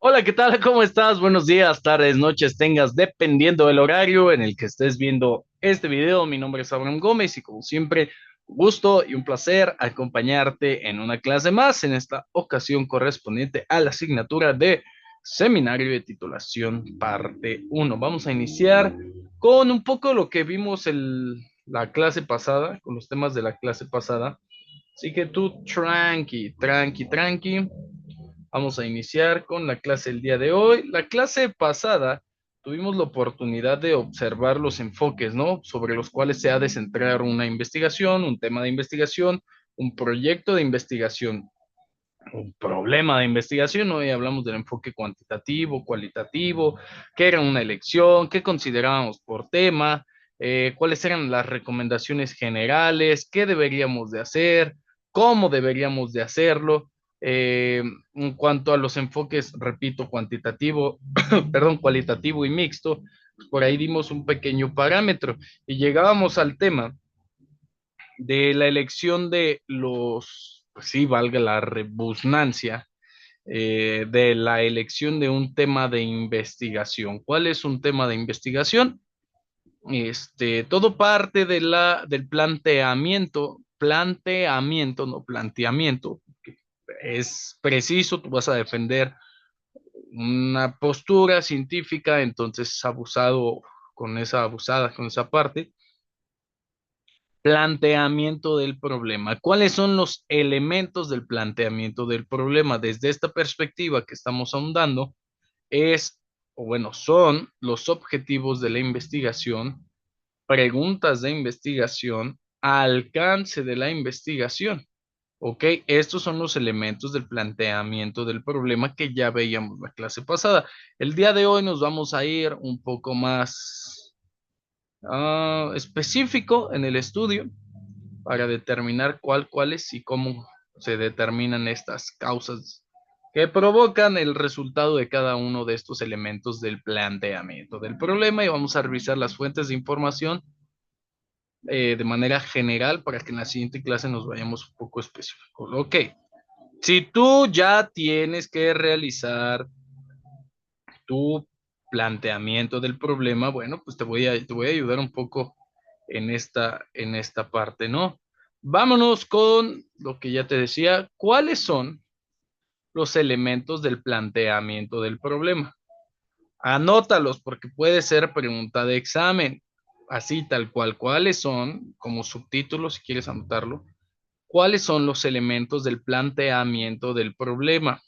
Hola, ¿qué tal? ¿Cómo estás? Buenos días, tardes, noches, tengas, dependiendo del horario en el que estés viendo este video. Mi nombre es Abraham Gómez y como siempre, un gusto y un placer acompañarte en una clase más, en esta ocasión correspondiente a la asignatura de Seminario de Titulación, parte uno. Vamos a iniciar con un poco lo que vimos la clase pasada, con los temas de la clase pasada. Así que tú tranqui. Vamos a iniciar con la clase el día de hoy. La clase pasada tuvimos la oportunidad de observar los enfoques, ¿no? Sobre los cuales se ha de centrar una investigación, un tema de investigación, un proyecto de investigación, un problema de investigación. Hoy hablamos del enfoque cuantitativo, cualitativo, qué era una elección, qué considerábamos por tema, cuáles eran las recomendaciones generales, qué deberíamos de hacer, cómo deberíamos de hacerlo. En cuanto a los enfoques, repito, cuantitativo, perdón, cualitativo y mixto, pues por ahí dimos un pequeño parámetro y llegábamos al tema de la elección de los, pues sí, valga la redundancia, de la elección de un tema de investigación. ¿Cuál es un tema de investigación? Todo parte del planteamiento, no planteamiento. Es preciso, tú vas a defender una postura científica, entonces con esa parte. Planteamiento del problema. ¿Cuáles son los elementos del planteamiento del problema? Desde esta perspectiva que estamos ahondando, es, o bueno, son los objetivos de la investigación, preguntas de investigación, alcance de la investigación. ¿Ok? Estos son los elementos del planteamiento del problema que ya veíamos la clase pasada. El día de hoy nos vamos a ir un poco más específico en el estudio para determinar cuáles y cómo se determinan estas causas que provocan el resultado de cada uno de estos elementos del planteamiento del problema y vamos a revisar las fuentes de información de manera general para que en la siguiente clase nos vayamos un poco específicos. Ok, si tú ya tienes que realizar tu planteamiento del problema, bueno, pues te voy a ayudar un poco en esta parte, ¿no? Vámonos con lo que ya te decía, ¿cuáles son los elementos del planteamiento del problema? Anótalos porque puede ser pregunta de examen, así tal cual. ¿Cuáles son, como subtítulo, si quieres anotarlo, cuáles son los elementos del planteamiento del problema?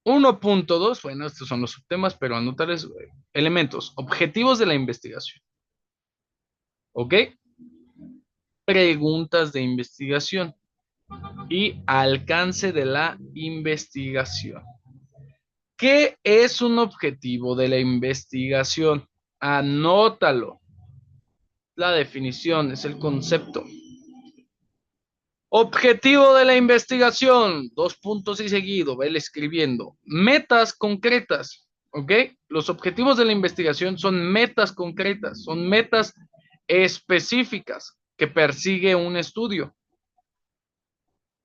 1.2, bueno, estos son los subtemas, pero anótales elementos, objetivos de la investigación, ¿ok? Preguntas de investigación y alcance de la investigación. ¿Qué es un objetivo de la investigación? Anótalo. La definición es el concepto. Objetivo de la investigación, dos puntos y seguido, vele escribiendo. Metas concretas, ¿ok? Los objetivos de la investigación son metas concretas, son metas específicas que persigue un estudio.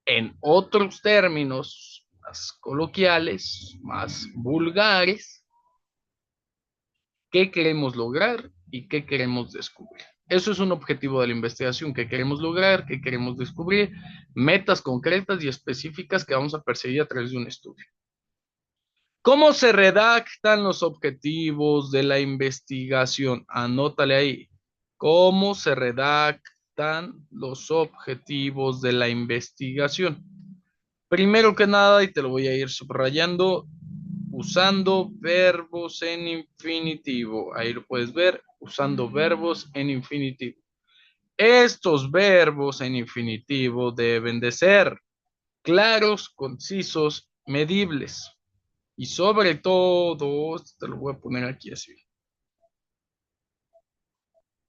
En otros términos más coloquiales, más vulgares, ¿qué queremos lograr y qué queremos descubrir? Eso es un objetivo de la investigación, qué queremos lograr, qué queremos descubrir, metas concretas y específicas que vamos a perseguir a través de un estudio. ¿Cómo se redactan los objetivos de la investigación? Anótale ahí. ¿Cómo se redactan los objetivos de la investigación? Primero que nada, y te lo voy a ir subrayando, usando verbos en infinitivo. Ahí lo puedes ver, usando verbos en infinitivo. Estos verbos en infinitivo deben de ser claros, concisos, medibles y sobre todo, te lo voy a poner aquí así,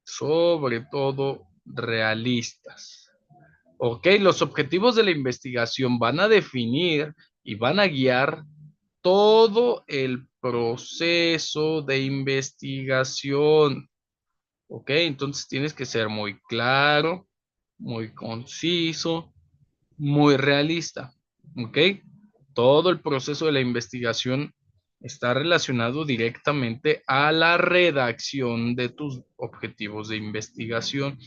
sobre todo realistas. Ok, los objetivos de la investigación van a definir y van a guiar todo el proceso de investigación. Ok, entonces tienes que ser muy claro, muy conciso, muy realista. Ok, todo el proceso de la investigación. está relacionado directamente a la redacción de tus objetivos de investigación.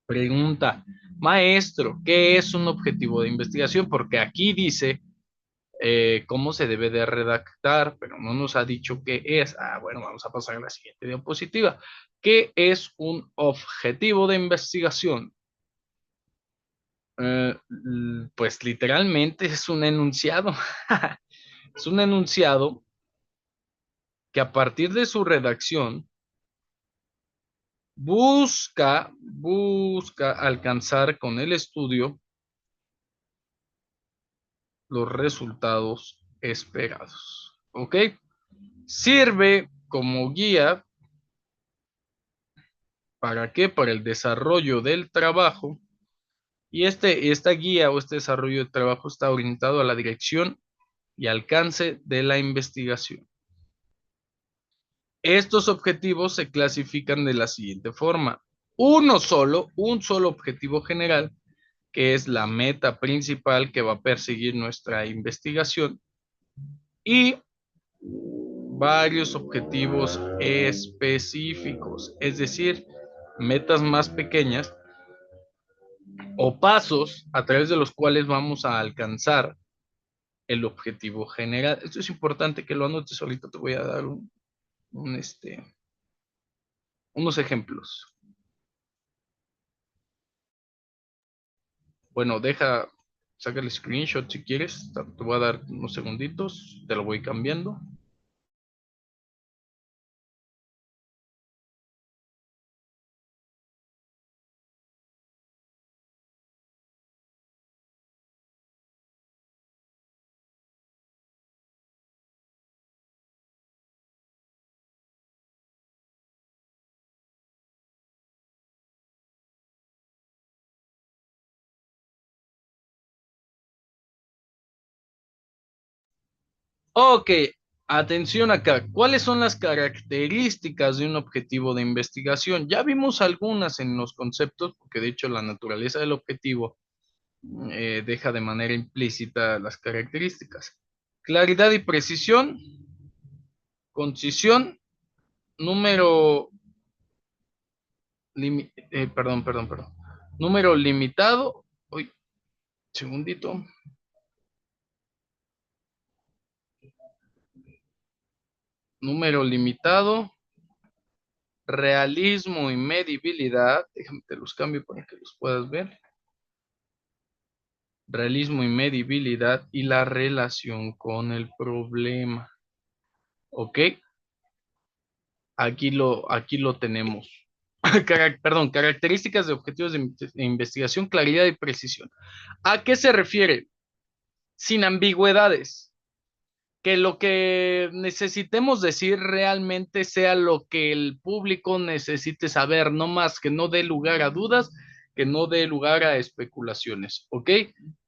Pregunta, maestro, ¿qué es un objetivo de investigación? Porque aquí dice cómo se debe de redactar, pero no nos ha dicho qué es. Ah, bueno, vamos a pasar a la siguiente diapositiva. ¿Qué es un objetivo de investigación? Pues literalmente es un enunciado. Es un enunciado que a partir de su redacción busca alcanzar con el estudio los resultados esperados. ¿Ok? Sirve como guía. ¿Para qué? Para el desarrollo del trabajo. Y esta guía o este desarrollo de trabajo está orientado a la dirección y alcance de la investigación. Estos objetivos se clasifican de la siguiente forma. Un solo objetivo general, que es la meta principal que va a perseguir nuestra investigación, y varios objetivos específicos, es decir, metas más pequeñas o pasos a través de los cuales vamos a alcanzar el objetivo general. Esto es importante que lo anotes. Ahorita te voy a dar unos ejemplos. Bueno, saca el screenshot si quieres. Te voy a dar unos segunditos, te lo voy cambiando. Ok, atención acá. ¿Cuáles son las características de un objetivo de investigación? Ya vimos algunas en los conceptos, porque de hecho la naturaleza del objetivo deja de manera implícita las características. Claridad y precisión, concisión, número, perdón. Número limitado, uy, segundito, número limitado, realismo y medibilidad, déjame te los cambio para que los puedas ver. Realismo y medibilidad y la relación con el problema. ¿Ok? Aquí lo tenemos. Perdón, características de objetivos de investigación, claridad y precisión. ¿A qué se refiere? Sin ambigüedades. Que lo que necesitemos decir realmente sea lo que el público necesite saber, no más, que no dé lugar a dudas, que no dé lugar a especulaciones, ¿ok?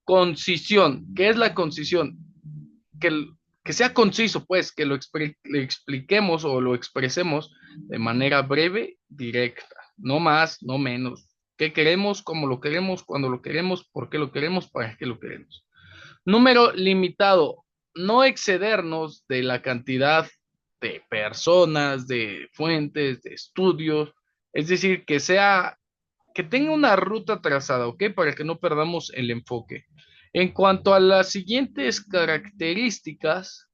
Concisión, ¿qué es la concisión? Que sea conciso, pues, que le expliquemos o lo expresemos de manera breve, directa, no más, no menos. ¿Qué queremos? ¿Cómo lo queremos? ¿Cuándo lo queremos? ¿Por qué lo queremos? ¿Para qué lo queremos? Número limitado, no excedernos de la cantidad de personas, de fuentes, de estudios, es decir, que tenga una ruta trazada, ¿ok? Para que no perdamos el enfoque. En cuanto a las siguientes características,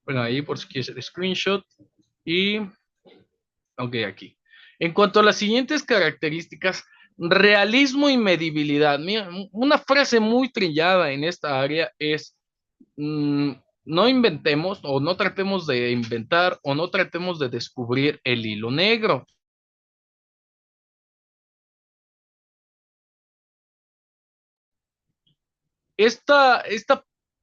bueno, ahí por si quieres el screenshot y, ok, aquí. En cuanto a las siguientes características, realismo y medibilidad. Mira, una frase muy trillada en esta área es mm, no inventemos o no tratemos de inventar o no tratemos de descubrir el hilo negro. Esta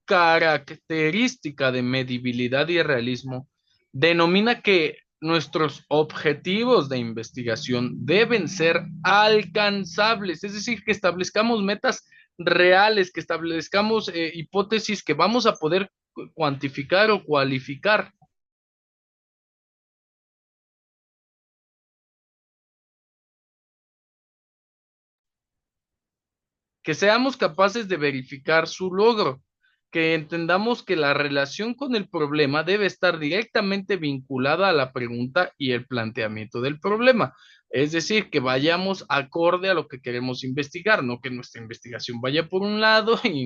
característica de medibilidad y realismo denomina que nuestros objetivos de investigación deben ser alcanzables, es decir, que establezcamos metas reales, que establezcamos hipótesis que vamos a poder cuantificar o cualificar. que seamos capaces de verificar su logro, que entendamos que la relación con el problema debe estar directamente vinculada a la pregunta y el planteamiento del problema. Es decir, que vayamos acorde a lo que queremos investigar, no que nuestra investigación vaya por un lado y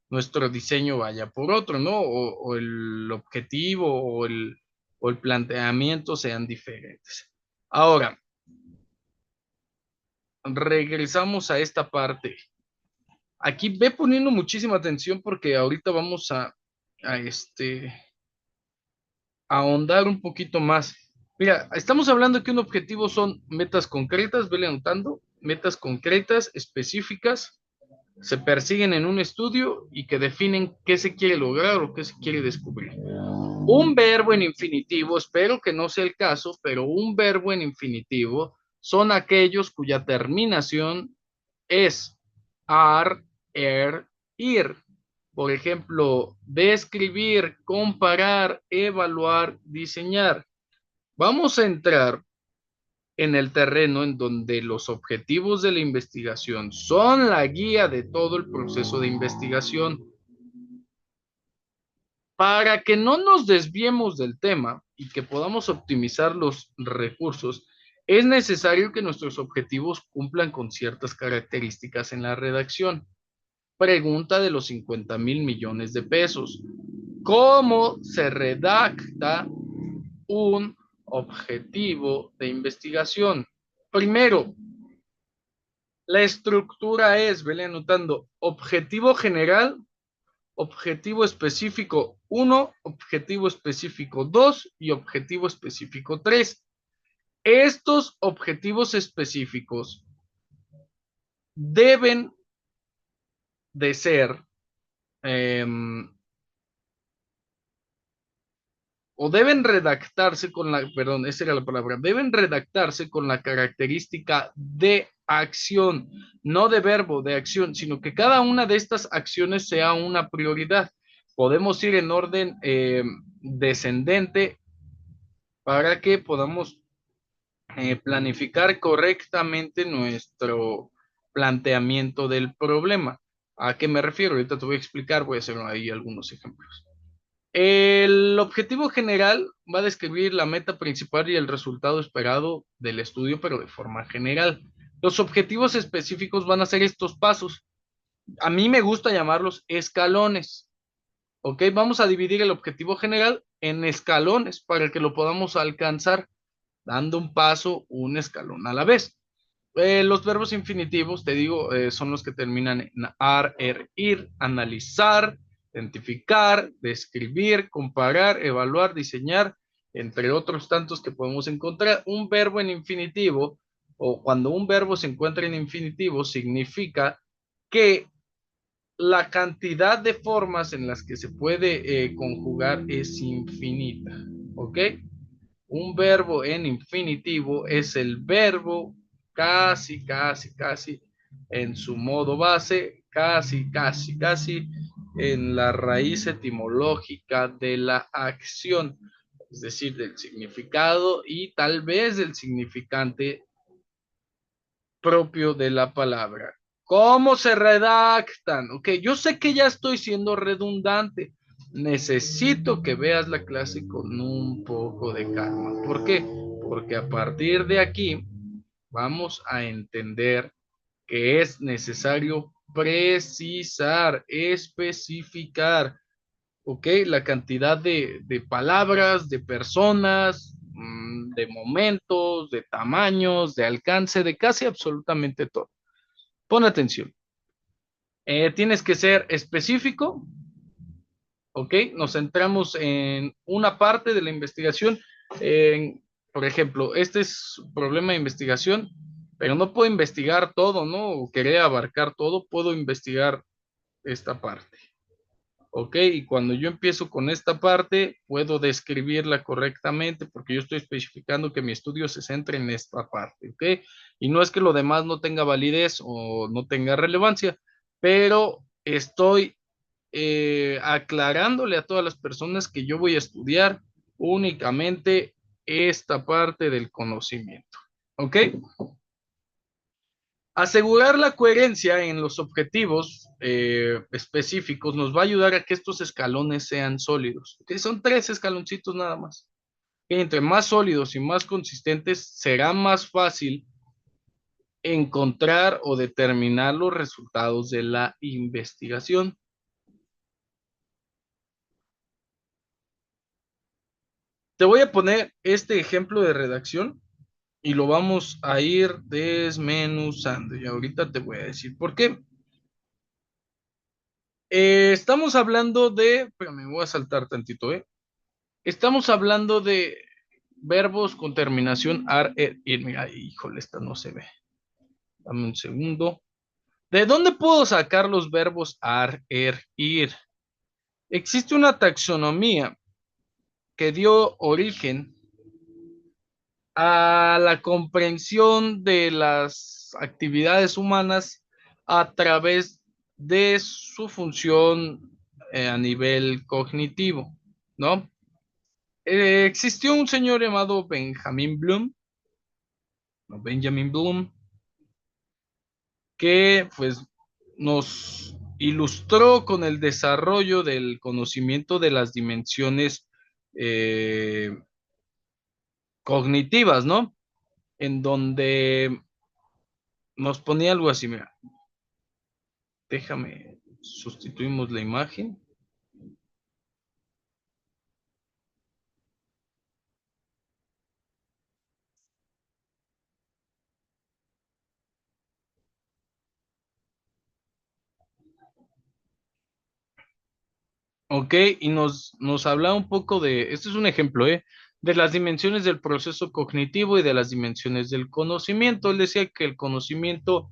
nuestro diseño vaya por otro, ¿no? O el objetivo o el planteamiento sean diferentes. Ahora, regresamos a esta parte. Aquí ve poniendo muchísima atención porque ahorita vamos a ahondar un poquito más. Mira, estamos hablando que un objetivo son metas concretas, vele anotando, metas concretas, específicas, se persiguen en un estudio y que definen qué se quiere lograr o qué se quiere descubrir. Un verbo en infinitivo, espero que no sea el caso, pero un verbo en infinitivo son aquellos cuya terminación es ar, ir. Por ejemplo, describir, comparar, evaluar, diseñar. Vamos a entrar en el terreno en donde los objetivos de la investigación son la guía de todo el proceso de investigación. Para que no nos desviemos del tema y que podamos optimizar los recursos, es necesario que nuestros objetivos cumplan con ciertas características en la redacción. Pregunta de los 50,000 millones de pesos. ¿Cómo se redacta un objetivo de investigación? Primero, la estructura es, vele anotando, objetivo general, objetivo específico 1, objetivo específico 2 y objetivo específico 3. Estos objetivos específicos deben de ser eh, o deben redactarse con la, perdón, esa era la palabra, deben redactarse con la característica de acción, no de verbo, de acción, sino que cada una de estas acciones sea una prioridad. Podemos ir en orden descendente para que podamos planificar correctamente nuestro planteamiento del problema. ¿A qué me refiero? Ahorita te voy a explicar, voy a hacer ahí algunos ejemplos. El objetivo general va a describir la meta principal y el resultado esperado del estudio, pero de forma general. Los objetivos específicos van a ser estos pasos. A mí me gusta llamarlos escalones. ¿Ok? Vamos a dividir el objetivo general en escalones para que lo podamos alcanzar dando un paso, un escalón a la vez. Los verbos infinitivos, te digo, son los que terminan en ar, ir, analizar, identificar, describir, comparar, evaluar, diseñar, entre otros tantos que podemos encontrar. Un verbo en infinitivo, o cuando un verbo se encuentra en infinitivo, significa que la cantidad de formas en las que se puede conjugar es infinita. ¿Ok? Un verbo en infinitivo es el verbo casi en su modo base, casi en la raíz etimológica de la acción, es decir, del significado y tal vez del significante propio de la palabra. ¿Cómo se redactan? Ok, yo sé que ya estoy siendo redundante. Necesito que veas la clase con un poco de calma. ¿Por qué? Porque a partir de aquí vamos a entender que es necesario precisar, especificar, ¿ok? La cantidad de palabras, de personas, de momentos, de tamaños, de alcance, de casi absolutamente todo. Pon atención. Tienes que ser específico, ¿ok? Nos centramos en una parte de la investigación. Por ejemplo, este es un problema de investigación, pero no puedo investigar todo, ¿no? O querer abarcar todo, puedo investigar esta parte. ¿Ok? Y cuando yo empiezo con esta parte, puedo describirla correctamente porque yo estoy especificando que mi estudio se centra en esta parte, ¿ok? Y no es que lo demás no tenga validez o no tenga relevancia, pero estoy aclarándole a todas las personas que yo voy a estudiar únicamente esta parte del conocimiento, ¿ok? Asegurar la coherencia en los objetivos específicos nos va a ayudar a que estos escalones sean sólidos, que son tres escaloncitos nada más. Y entre más sólidos y más consistentes, será más fácil encontrar o determinar los resultados de la investigación. Te voy a poner este ejemplo de redacción y lo vamos a ir desmenuzando. Y ahorita te voy a decir por qué. Estamos hablando de, pero me voy a saltar tantito, ¿eh? Estamos hablando de verbos con terminación ar, ir. Mira, híjole, esta no se ve. Dame un segundo. ¿De dónde puedo sacar los verbos ar, ir? Existe una taxonomía que dio origen a la comprensión de las actividades humanas a través de su función a nivel cognitivo, ¿no? Existió un señor llamado Benjamin Bloom, o Benjamin Bloom, que pues nos ilustró con el desarrollo del conocimiento de las dimensiones eh, cognitivas, ¿no? En donde nos ponía algo así, mira, déjame, sustituimos la imagen. Ok, y nos habla un poco de, este es un ejemplo, ¿eh? De las dimensiones del proceso cognitivo y de las dimensiones del conocimiento. Él decía que el conocimiento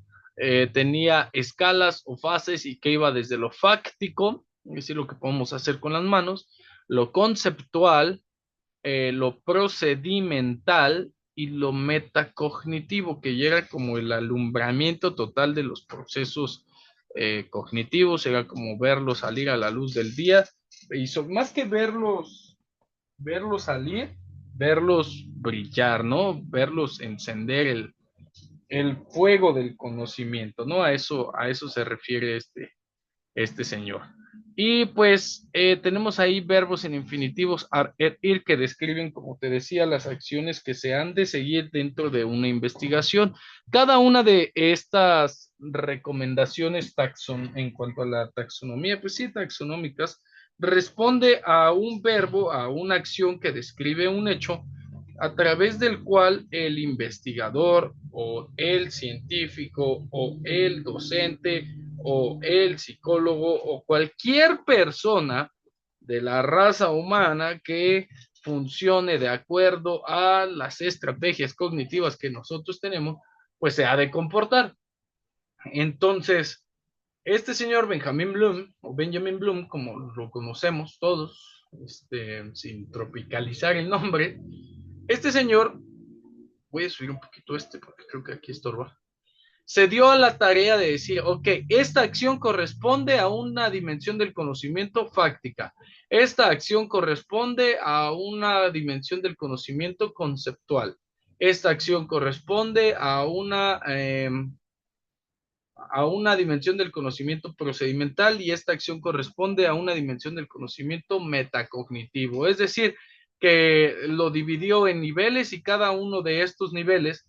tenía escalas o fases y que iba desde lo fáctico, es decir, lo que podemos hacer con las manos, lo conceptual, lo procedimental y lo metacognitivo, que llega como el alumbramiento total de los procesos cognitivos, era como verlos salir a la luz del día, y más que verlos salir, verlos brillar, ¿no? Verlos encender el fuego del conocimiento, ¿no? A eso se refiere este señor. Y pues tenemos ahí verbos en infinitivos ar, ir, que describen, como te decía, las acciones que se han de seguir dentro de una investigación. Cada una de estas recomendaciones en cuanto a la taxonomía, pues sí, taxonómicas, responde a un verbo, a una acción que describe un hecho a través del cual el investigador o el científico o el docente o el psicólogo o cualquier persona de la raza humana que funcione de acuerdo a las estrategias cognitivas que nosotros tenemos, pues se ha de comportar. Entonces, este señor Benjamin Bloom, o Benjamin Bloom, como lo conocemos todos, sin tropicalizar el nombre, este señor, voy a subir un poquito porque creo que aquí estorba, se dio a la tarea de decir, ok, esta acción corresponde a una dimensión del conocimiento fáctica, esta acción corresponde a una dimensión del conocimiento conceptual, esta acción corresponde a una dimensión del conocimiento procedimental y esta acción corresponde a una dimensión del conocimiento metacognitivo. Es decir, que lo dividió en niveles y cada uno de estos niveles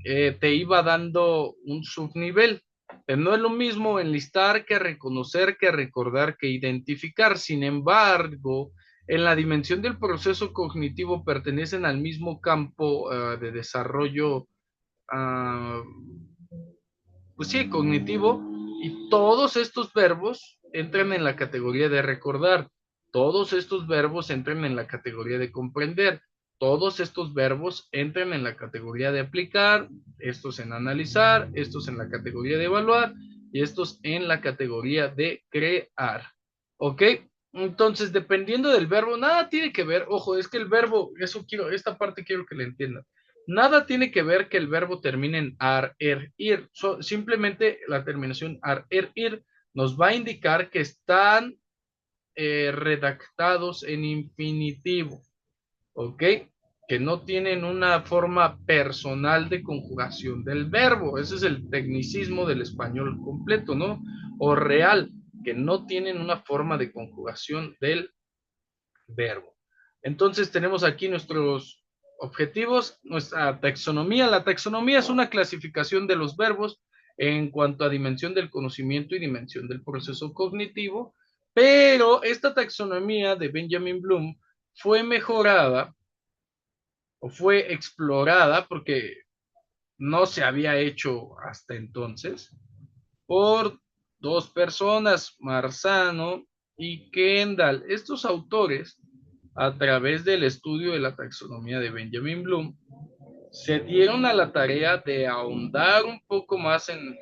te iba dando un subnivel. Pero no es lo mismo enlistar que reconocer, que recordar, que identificar. Sin embargo, en la dimensión del proceso cognitivo pertenecen al mismo campo de desarrollo, uh, pues sí, cognitivo, y todos estos verbos entran en la categoría de recordar, todos estos verbos entran en la categoría de comprender, todos estos verbos entran en la categoría de aplicar, estos en analizar, estos en la categoría de evaluar y estos en la categoría de crear. ¿Ok? Entonces, dependiendo del verbo, nada tiene que ver, ojo, es que el verbo, esta parte quiero que le entiendan. Nada tiene que ver que el verbo termine en ar, ir. Simplemente la terminación ar, ir nos va a indicar que están redactados en infinitivo. ¿Ok? que no tienen una forma personal de conjugación del verbo. Ese es el tecnicismo del español completo, ¿no? O real, que no tienen una forma de conjugación del verbo. Entonces tenemos aquí nuestros objetivos, nuestra taxonomía. La taxonomía es una clasificación de los verbos en cuanto a dimensión del conocimiento y dimensión del proceso cognitivo, pero esta taxonomía de Benjamin Bloom fue mejorada o fue explorada porque no se había hecho hasta entonces por dos personas, Marzano y Kendall. Estos autores, a través del estudio de la taxonomía de Benjamin Bloom, se dieron a la tarea de ahondar un poco más en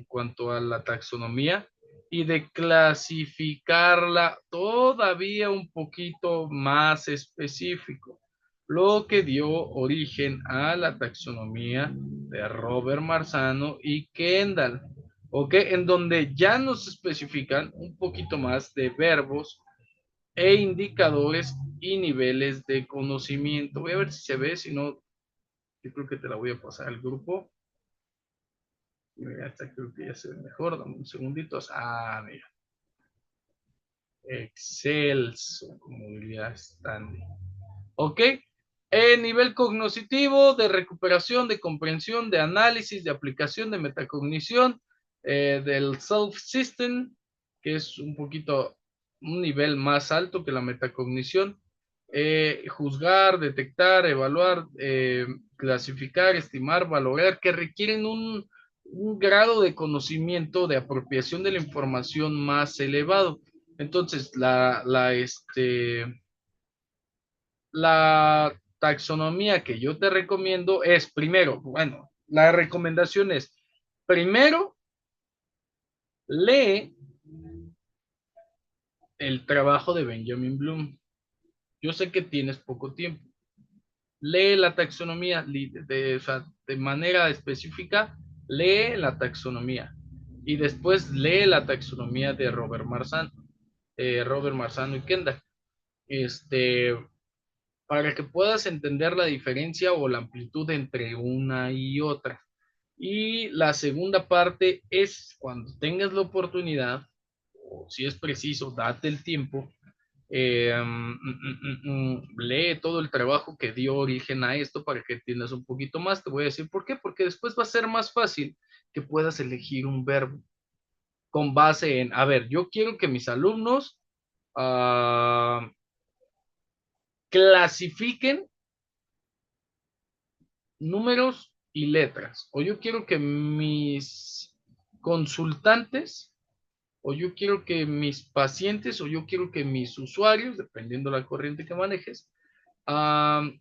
cuanto a la taxonomía y de clasificarla todavía un poquito más específico, lo que dio origen a la taxonomía de Robert Marzano y Kendall, ¿ok? En donde ya nos especifican un poquito más de verbos e indicadores y niveles de conocimiento. Voy a ver si se ve, si no, yo creo que te la voy a pasar al grupo. Mira, esta creo que ya se ve mejor. Dame un segundito. Ah, mira. Excelso, como diría Stanley. ¿Ok? Nivel cognitivo, de recuperación, de comprensión, de análisis, de aplicación, de metacognición, del self-system, que es un poquito, un nivel más alto que la metacognición. Juzgar, detectar, evaluar, clasificar, estimar, valorar, que requieren un grado de conocimiento, de apropiación de la información más elevado. Entonces, la taxonomía que yo te recomiendo es, primero, bueno, la recomendación es, primero, lee el trabajo de Benjamin Bloom. Yo sé que tienes poco tiempo. Lee la taxonomía o sea, de manera específica, lee la taxonomía. Y después lee la taxonomía de Robert Marzano y Kendall. Este, para que puedas entender la diferencia o la amplitud entre una y otra. Y la segunda parte es cuando tengas la oportunidad, o si es preciso, date el tiempo, lee todo el trabajo que dio origen a esto para que entiendas un poquito más. Te voy a decir por qué, porque después va a ser más fácil que puedas elegir un verbo con base en, a ver, yo quiero que mis alumnos uh, clasifiquen números y letras, o yo quiero que mis consultantes, o yo quiero que mis pacientes, o yo quiero que mis usuarios, dependiendo de la corriente que manejes, um,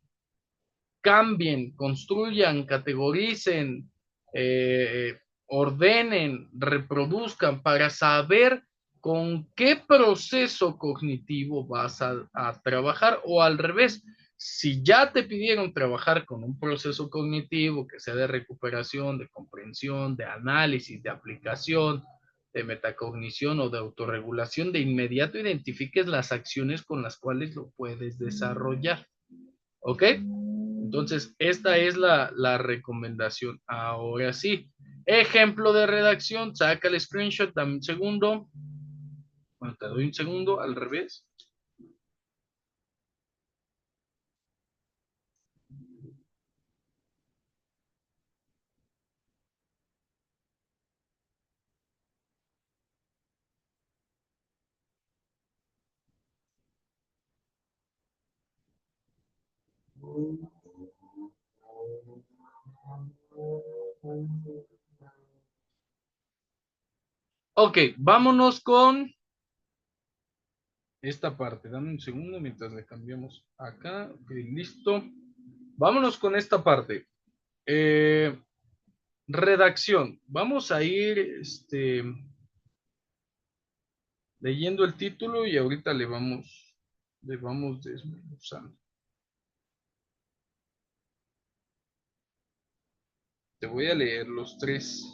cambien, construyan, categoricen, ordenen, reproduzcan para saber con qué proceso cognitivo vas a trabajar o al revés. Si ya te pidieron trabajar con un proceso cognitivo que sea de recuperación, de comprensión, de análisis, de aplicación, de metacognición o de autorregulación, de inmediato identifiques las acciones con las cuales lo puedes desarrollar. ¿Ok? Entonces, esta es la recomendación. Ahora sí, ejemplo de redacción, saca el screenshot, dame un segundo. Bueno, te doy un segundo, al revés. Ok, vámonos con esta parte. Dame un segundo mientras le cambiamos acá. Ok, listo. Vámonos con esta parte. Eh, redacción. Vamos a ir leyendo el título y ahorita le vamos desmenuzando. Te voy a leer los tres.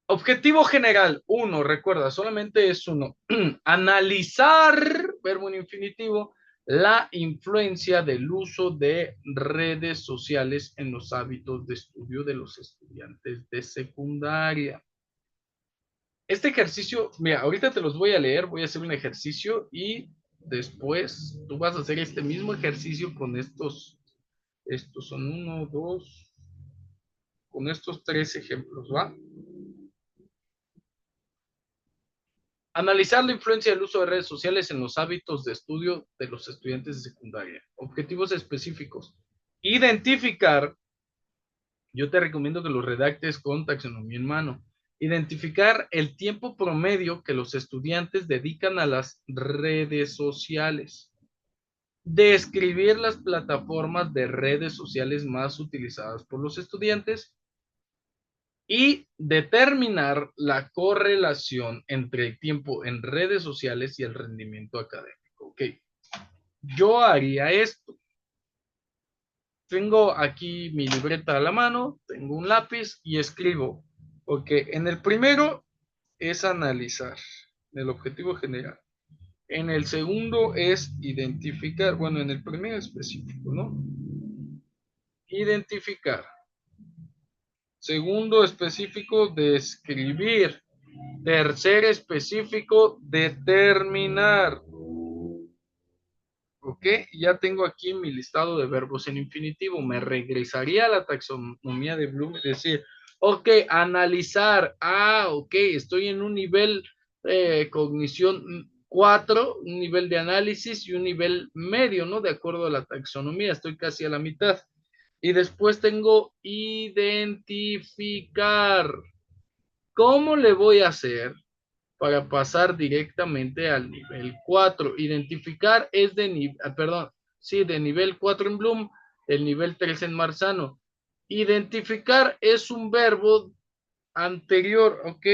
Objetivo general, uno, recuerda, solamente es uno. Analizar, verbo en infinitivo, la influencia del uso de redes sociales en los hábitos de estudio de los estudiantes de secundaria. Este ejercicio, mira, ahorita te los voy a leer, voy a hacer un ejercicio y después tú vas a hacer este mismo ejercicio con estos son uno, dos, con estos tres ejemplos, ¿va? Analizar la influencia del uso de redes sociales en los hábitos de estudio de los estudiantes de secundaria. Objetivos específicos. Identificar, yo te recomiendo que los redactes con taxonomía en mano. Identificar el tiempo promedio que los estudiantes dedican a las redes sociales. Describir las plataformas de redes sociales más utilizadas por los estudiantes y determinar la correlación entre el tiempo en redes sociales y el rendimiento académico. Ok, yo haría esto. Tengo aquí mi libreta a la mano, tengo un lápiz y escribo. Ok, en el primero es analizar el objetivo general. En el segundo es identificar, bueno, en el primero específico, ¿no? Identificar. Segundo específico, describir. Tercer específico, determinar. Ok, ya tengo aquí mi listado de verbos en infinitivo. Me regresaría a la taxonomía de Bloom y decir, ok, analizar. Ah, ok, estoy en un nivel cognición 4, un nivel de análisis y un nivel medio, ¿no? De acuerdo a la taxonomía, estoy casi a la mitad. Y después tengo identificar. ¿Cómo le voy a hacer para pasar directamente al nivel 4? Identificar es de nivel, perdón, sí, de nivel 4 en Bloom, el nivel 3 en Marzano. Identificar es un verbo anterior, ¿ok?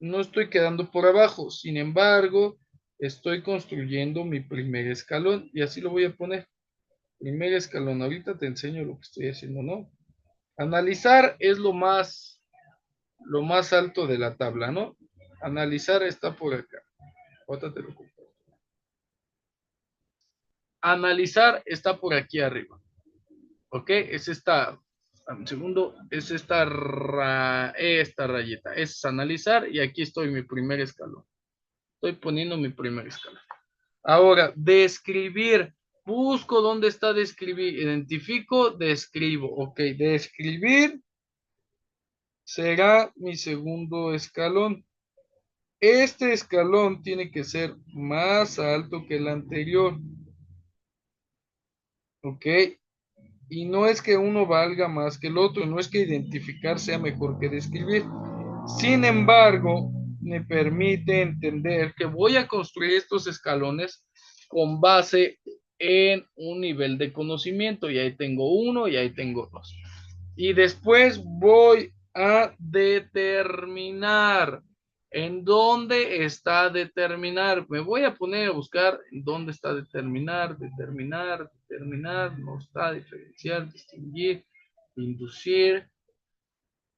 No estoy quedando por abajo, sin embargo, estoy construyendo mi primer escalón y así lo voy a poner. Primer escalón, ahorita te enseño lo que estoy haciendo, ¿no? Analizar es lo más alto de la tabla, ¿no? Analizar está por acá. Ahorita te lo comparto. Analizar está por aquí arriba. ¿Ok? Es esta, un segundo, es esta rayeta. Es analizar y aquí estoy mi primer escalón. Estoy poniendo mi primer escalón. Ahora, describir. Busco dónde está describir. Identifico, describo. Ok, describir será mi segundo escalón. Este escalón tiene que ser más alto que el anterior. ¿Ok? Y no es que uno valga más que el otro, no es que identificar sea mejor que describir. Sin embargo, me permite entender que voy a construir estos escalones con base en un nivel de conocimiento. Y ahí tengo uno y ahí tengo dos. Y después voy a determinar en dónde está determinar. Me voy a poner a buscar en dónde está determinar, no está, diferenciar, distinguir, inducir,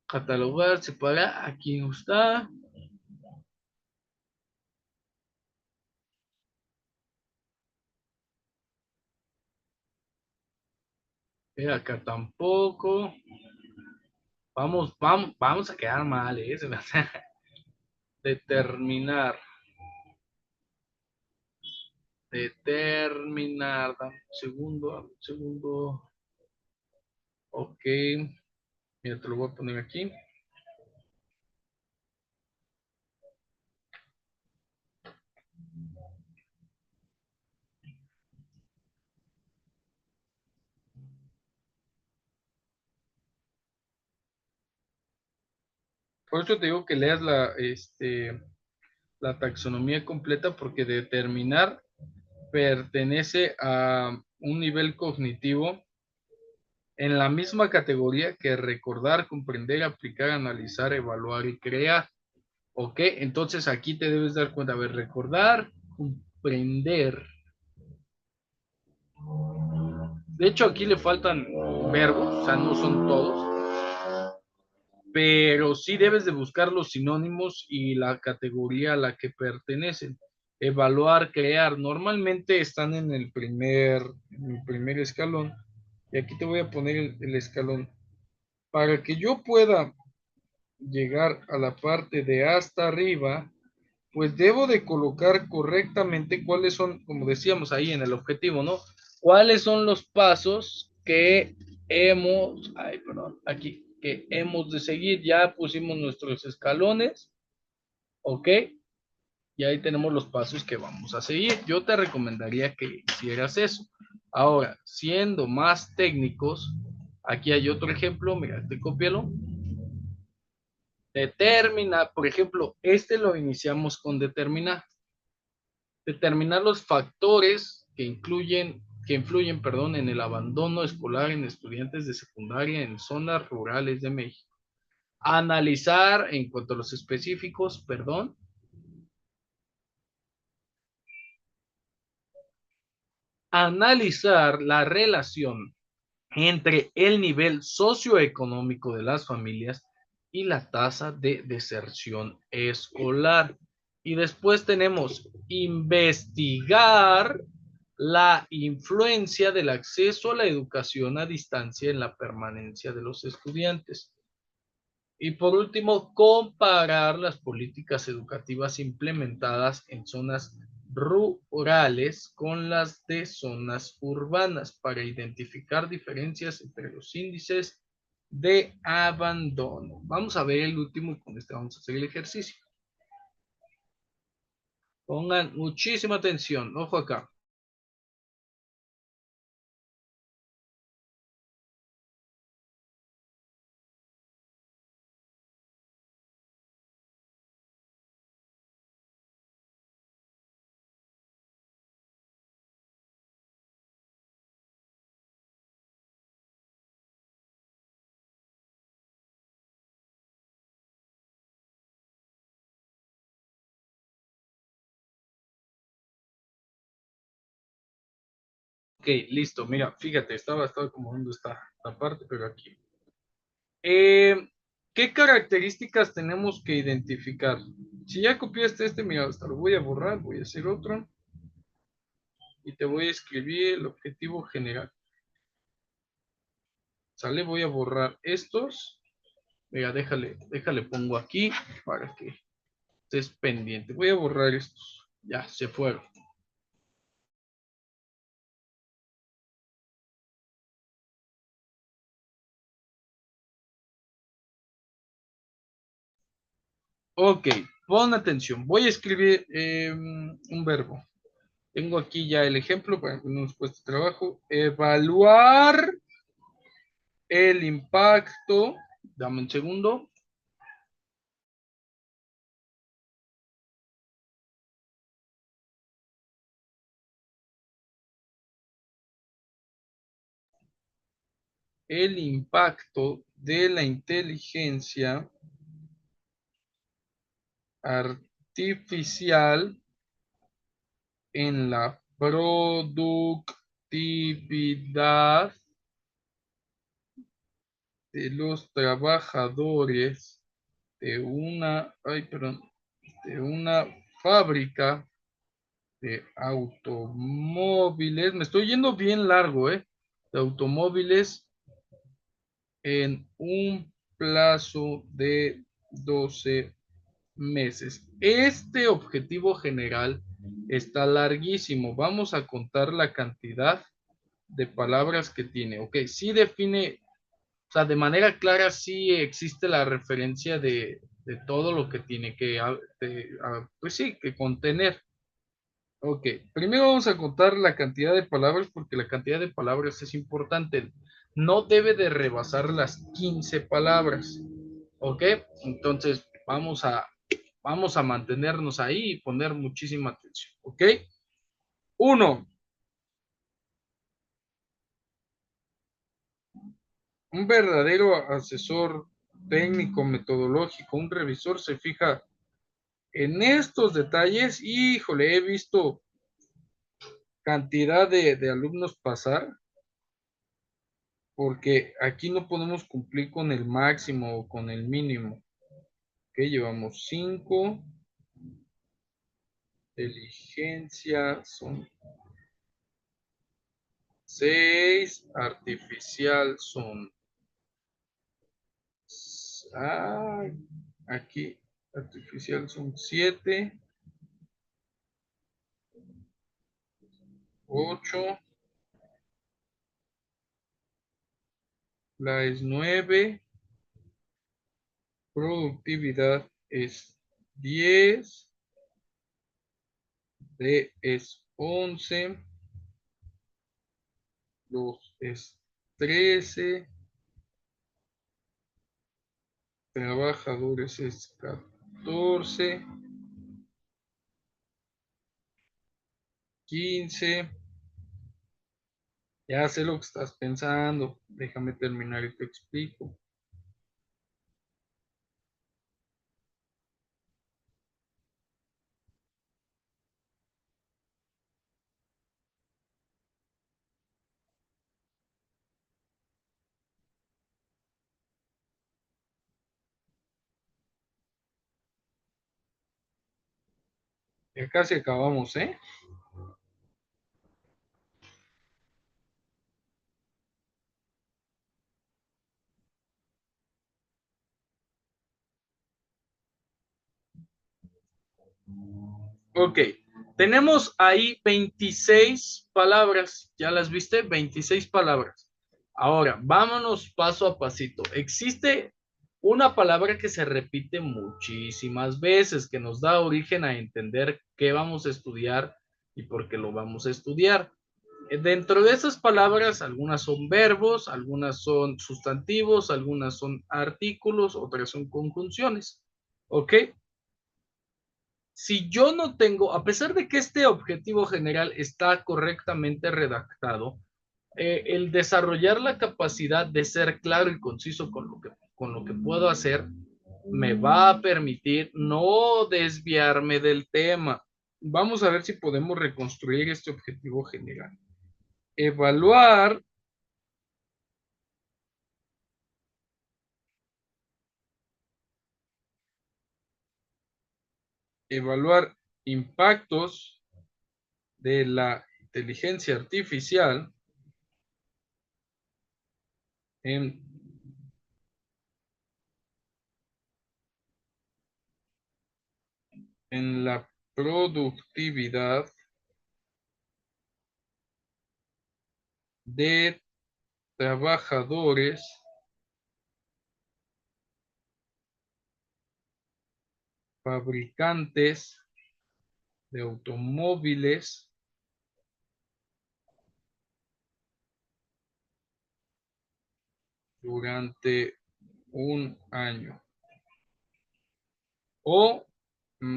catalogar, separar. Aquí no está. Acá tampoco. Vamos a quedar mal, ¿eh? Determinar. Determinar. Dame un segundo. Ok. Mira, te lo voy a poner aquí. Por eso te digo que leas la taxonomía completa, porque determinar pertenece a un nivel cognitivo en la misma categoría que recordar, comprender, aplicar, analizar, evaluar y crear. ¿Ok? Entonces aquí te debes dar cuenta, a ver, recordar, comprender. De hecho, aquí le faltan verbos, o sea, no son todos, pero sí debes de buscar los sinónimos y la categoría a la que pertenecen. evaluar, crear. Normalmente están en el primer escalón. Y aquí te voy a poner el escalón. Para que yo pueda llegar a la parte de hasta arriba, pues debo de colocar correctamente cuáles son, como decíamos ahí en el objetivo, ¿no? ¿Cuáles son los pasos que perdón, aquí, que hemos de seguir? Ya pusimos nuestros escalones, ¿ok? Y ahí tenemos los pasos que vamos a seguir. Yo te recomendaría que hicieras eso. Ahora, siendo más técnicos, aquí hay otro ejemplo, mira, te copialo. Determina, por ejemplo, este lo iniciamos con determinar. Determinar los factores que influyen, perdón, en el abandono escolar en estudiantes de secundaria en zonas rurales de México. Analizar, en cuanto a los específicos, perdón, analizar la relación entre el nivel socioeconómico de las familias y la tasa de deserción escolar. Y después tenemos investigar la influencia del acceso a la educación a distancia en la permanencia de los estudiantes. Y por último, comparar las políticas educativas implementadas en zonas rurales con las de zonas urbanas para identificar diferencias entre los índices de abandono. Vamos a ver el último y con este vamos a hacer el ejercicio. Pongan muchísima atención. Ojo acá. Ok, listo. Mira, fíjate, estaba acomodando esta parte, pero aquí. Eh, ¿Qué características tenemos que identificar? Si ya copiaste mira, hasta lo voy a borrar, voy a hacer otro y te voy a escribir el objetivo general. ¿Sale? Voy a borrar estos. Mira, déjale, pongo aquí para que estés pendiente. Voy a borrar estos. Ya, se fueron. Ok, pon atención. Voy a escribir un verbo. Tengo aquí ya el ejemplo para que no nos cueste trabajo. Evaluar el impacto. Dame un segundo. El impacto de la inteligencia artificial en la productividad de los trabajadores de una fábrica de automóviles. Me estoy yendo bien largo, ¿eh? De automóviles en un plazo de 12 meses. Este objetivo general está larguísimo. Vamos a contar la cantidad de palabras que tiene. Ok, sí define, o sea, de manera clara sí existe la referencia de todo lo que tiene pues sí, que contener. Ok, primero vamos a contar la cantidad de palabras porque la cantidad de palabras es importante. No debe de rebasar las 15 palabras. Ok, entonces vamos a mantenernos ahí y poner muchísima atención. Ok, uno, un verdadero asesor técnico metodológico, un revisor se fija en estos detalles. Híjole, he visto cantidad de alumnos pasar porque aquí no podemos cumplir con el máximo o con el mínimo. Ok, llevamos 5, inteligencia son 6, artificial son... Ay, aquí artificial son 7, 8, la es 9, productividad es 10, D es 11, los es 13, trabajadores es 14, 15. Ya sé lo que estás pensando. Déjame terminar y te explico. Ya casi acabamos, ¿eh? Ok, tenemos ahí 26 palabras, ¿ya las viste? 26 palabras. Ahora, vámonos paso a pasito. Existe una palabra que se repite muchísimas veces, que nos da origen a entender qué vamos a estudiar y por qué lo vamos a estudiar. Dentro de esas palabras, algunas son verbos, algunas son sustantivos, algunas son artículos, otras son conjunciones. ¿Ok? Si yo no tengo, a pesar de que este objetivo general está correctamente redactado, el desarrollar la capacidad de ser claro y conciso con lo que puedo hacer me va a permitir no desviarme del tema. Vamos a ver si podemos reconstruir este objetivo general. Evaluar, evaluar impactos de la inteligencia artificial en, en la productividad de trabajadores fabricantes de automóviles durante un año. O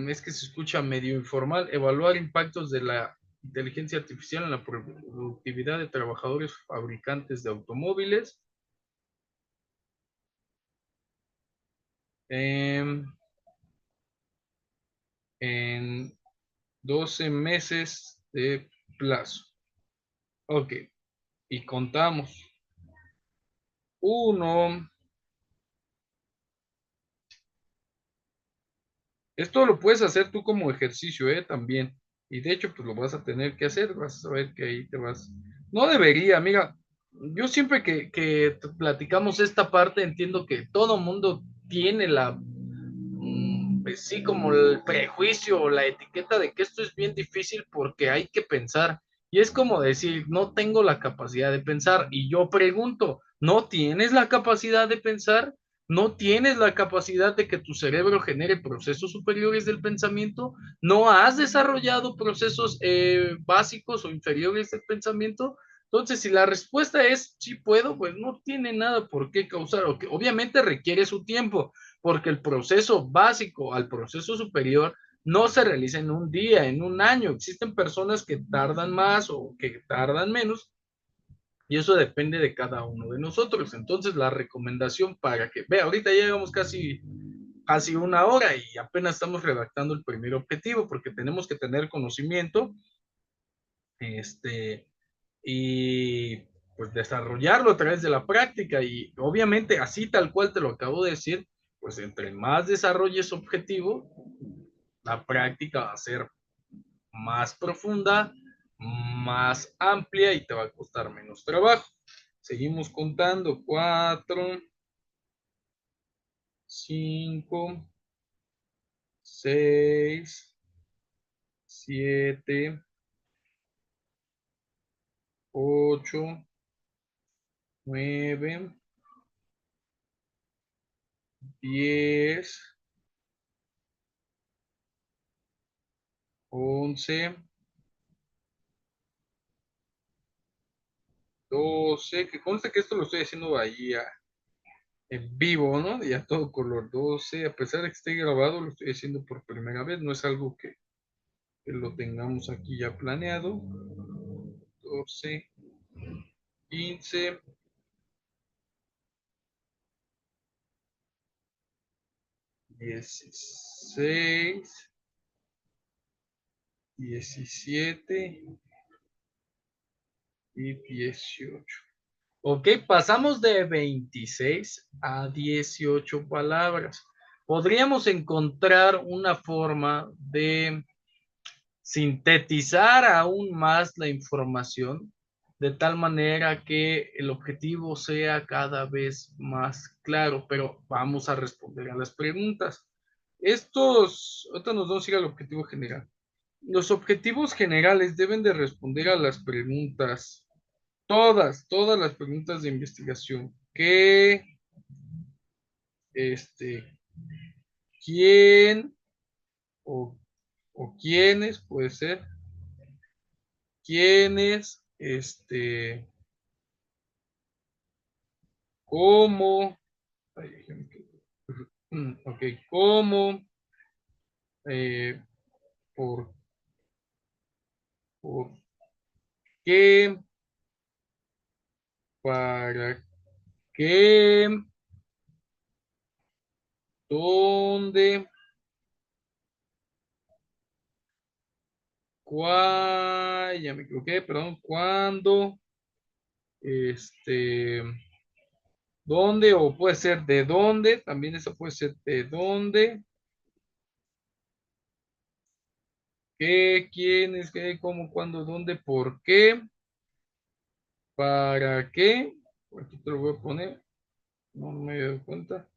es que se escucha medio informal, evaluar impactos de la inteligencia artificial en la productividad de trabajadores fabricantes de automóviles en, en 12 meses de plazo. Ok, y contamos. Uno, esto lo puedes hacer tú como ejercicio, también. Y de hecho, pues lo vas a tener que hacer, vas a ver que ahí te vas. No debería, amiga. Yo siempre que platicamos esta parte entiendo que todo mundo tiene la, pues sí, como el prejuicio o la etiqueta de que esto es bien difícil porque hay que pensar. Y es como decir, no tengo la capacidad de pensar. Y yo pregunto, ¿no tienes la capacidad de pensar? ¿No tienes la capacidad de que tu cerebro genere procesos superiores del pensamiento? ¿No has desarrollado procesos básicos o inferiores del pensamiento? Entonces, si la respuesta es sí puedo, pues no tiene nada por qué causar, o que obviamente requiere su tiempo, porque el proceso básico al proceso superior no se realiza en un día, en un año. Existen personas que tardan más o que tardan menos, y eso depende de cada uno de nosotros. Entonces, la recomendación para que, ve, ahorita ya llevamos casi una hora y apenas estamos redactando el primer objetivo, porque tenemos que tener conocimiento, este, y pues desarrollarlo a través de la práctica. Y obviamente, así tal cual te lo acabo de decir, pues entre más desarrolles objetivo, la práctica va a ser más profunda, más amplia y te va a costar menos trabajo. Seguimos contando. 4, 5, 6, 7, 8, 9, 10, 11, 12. Que conste que esto lo estoy haciendo ahí en vivo, ¿no? Y a todo color. 12, a pesar de que esté grabado, lo estoy haciendo por primera vez. No es algo que lo tengamos aquí ya planeado. 12, 15, 16, 17 y 18. Ok, pasamos de 26 a 18 palabras. Podríamos encontrar una forma de sintetizar aún más la información de tal manera que el objetivo sea cada vez más claro, pero vamos a responder a las preguntas. Ahorita nos vamos a ir al objetivo general. Los objetivos generales deben de responder a las preguntas, todas las preguntas de investigación. Este, quién o, o quiénes, puede ser, quiénes, cómo, ok, cómo, eh, por, por qué, para qué, dónde, ya me equivoqué, perdón, cuándo, este, dónde, o puede ser de dónde, también eso puede ser de dónde, qué, quiénes, qué, cómo, cuándo, dónde, por qué, para qué, aquí te lo voy a poner, no me doy cuenta,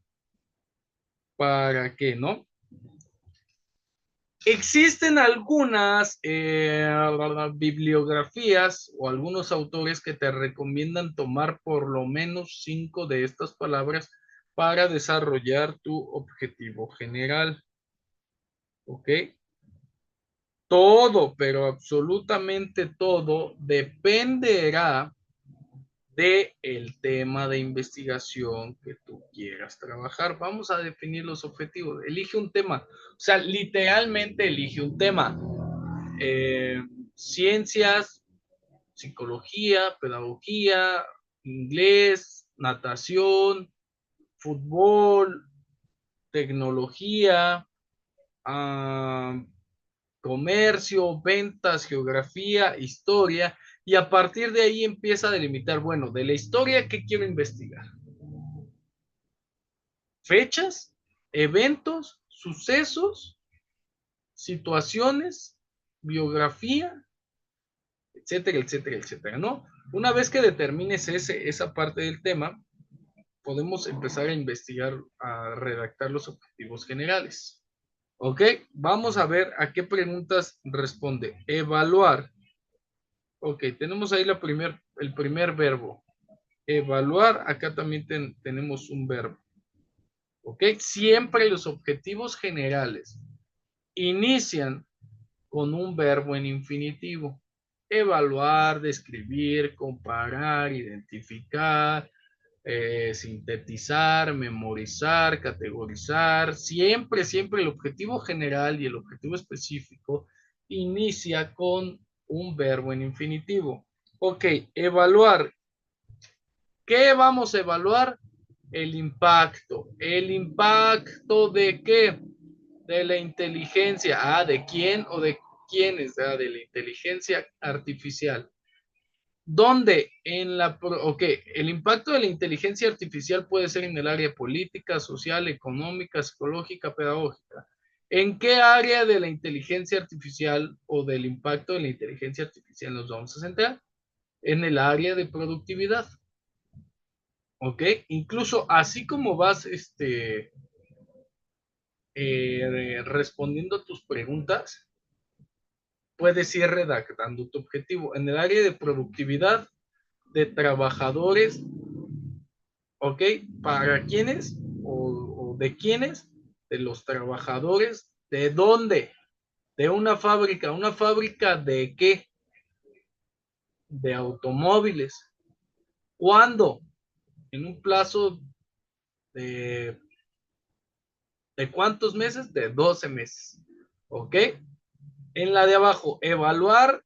para qué, ¿no? Existen algunas bibliografías o algunos autores que te recomiendan tomar por lo menos 5 de estas palabras para desarrollar tu objetivo general. ¿Ok? Todo, pero absolutamente todo dependerá de el tema de investigación que tú quieras trabajar. Vamos a definir los objetivos. Elige un tema. O sea, literalmente elige un tema. Eh, ciencias, psicología, pedagogía, inglés, natación, fútbol, tecnología, uh, comercio, ventas, geografía, historia, y a partir de ahí empieza a delimitar, bueno, de la historia, ¿qué quiero investigar? Fechas, eventos, sucesos, situaciones, biografía, etcétera, etcétera, etcétera, ¿no? Una vez que determines esa parte del tema, podemos empezar a investigar, a redactar los objetivos generales. ¿Ok? Vamos a ver a qué preguntas responde. Evaluar. Ok, tenemos ahí el primer verbo. Evaluar, acá también tenemos un verbo. ¿Ok? Siempre los objetivos generales inician con un verbo en infinitivo. Evaluar, describir, comparar, identificar, sintetizar, memorizar, categorizar. Siempre el objetivo general y el objetivo específico inicia con un verbo en infinitivo. Ok, evaluar. ¿Qué vamos a evaluar? El impacto. ¿El impacto de qué? De la inteligencia. ¿De quién o de quiénes? De la inteligencia artificial. ¿Dónde? Ok, el impacto de la inteligencia artificial puede ser en el área política, social, económica, psicológica, pedagógica. ¿En qué área de la inteligencia artificial o del impacto de la inteligencia artificial nos vamos a centrar? En el área de productividad. ¿Ok? Incluso así como vas respondiendo a tus preguntas, puedes ir redactando tu objetivo. En el área de productividad de trabajadores, ¿ok? ¿Para quiénes? O de quiénes? De los trabajadores. ¿De dónde? De una fábrica. ¿Una fábrica de qué? De automóviles. ¿Cuándo? En un plazo de, ¿de cuántos meses? De 12 meses. ¿Ok? En la de abajo, evaluar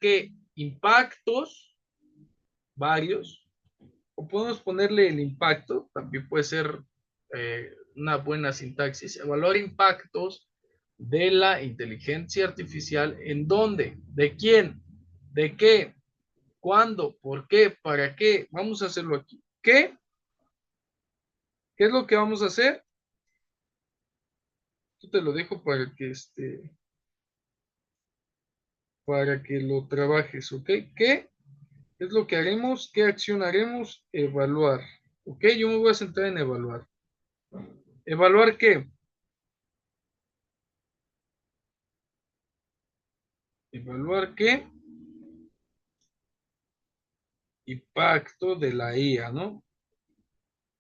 qué impactos, varios, o podemos ponerle el impacto, también puede ser una buena sintaxis, evaluar impactos de la inteligencia artificial, ¿en dónde? ¿De quién? ¿De qué? ¿Cuándo? ¿Por qué? ¿Para qué? Vamos a hacerlo aquí. ¿Qué? ¿Qué es lo que vamos a hacer? Yo te lo dejo para que lo trabajes, ¿ok? ¿Qué es lo que haremos? ¿Qué acción haremos? Evaluar, ¿ok? Yo me voy a centrar en evaluar. ¿Evaluar qué? ¿Evaluar qué? Impacto de la IA, ¿no?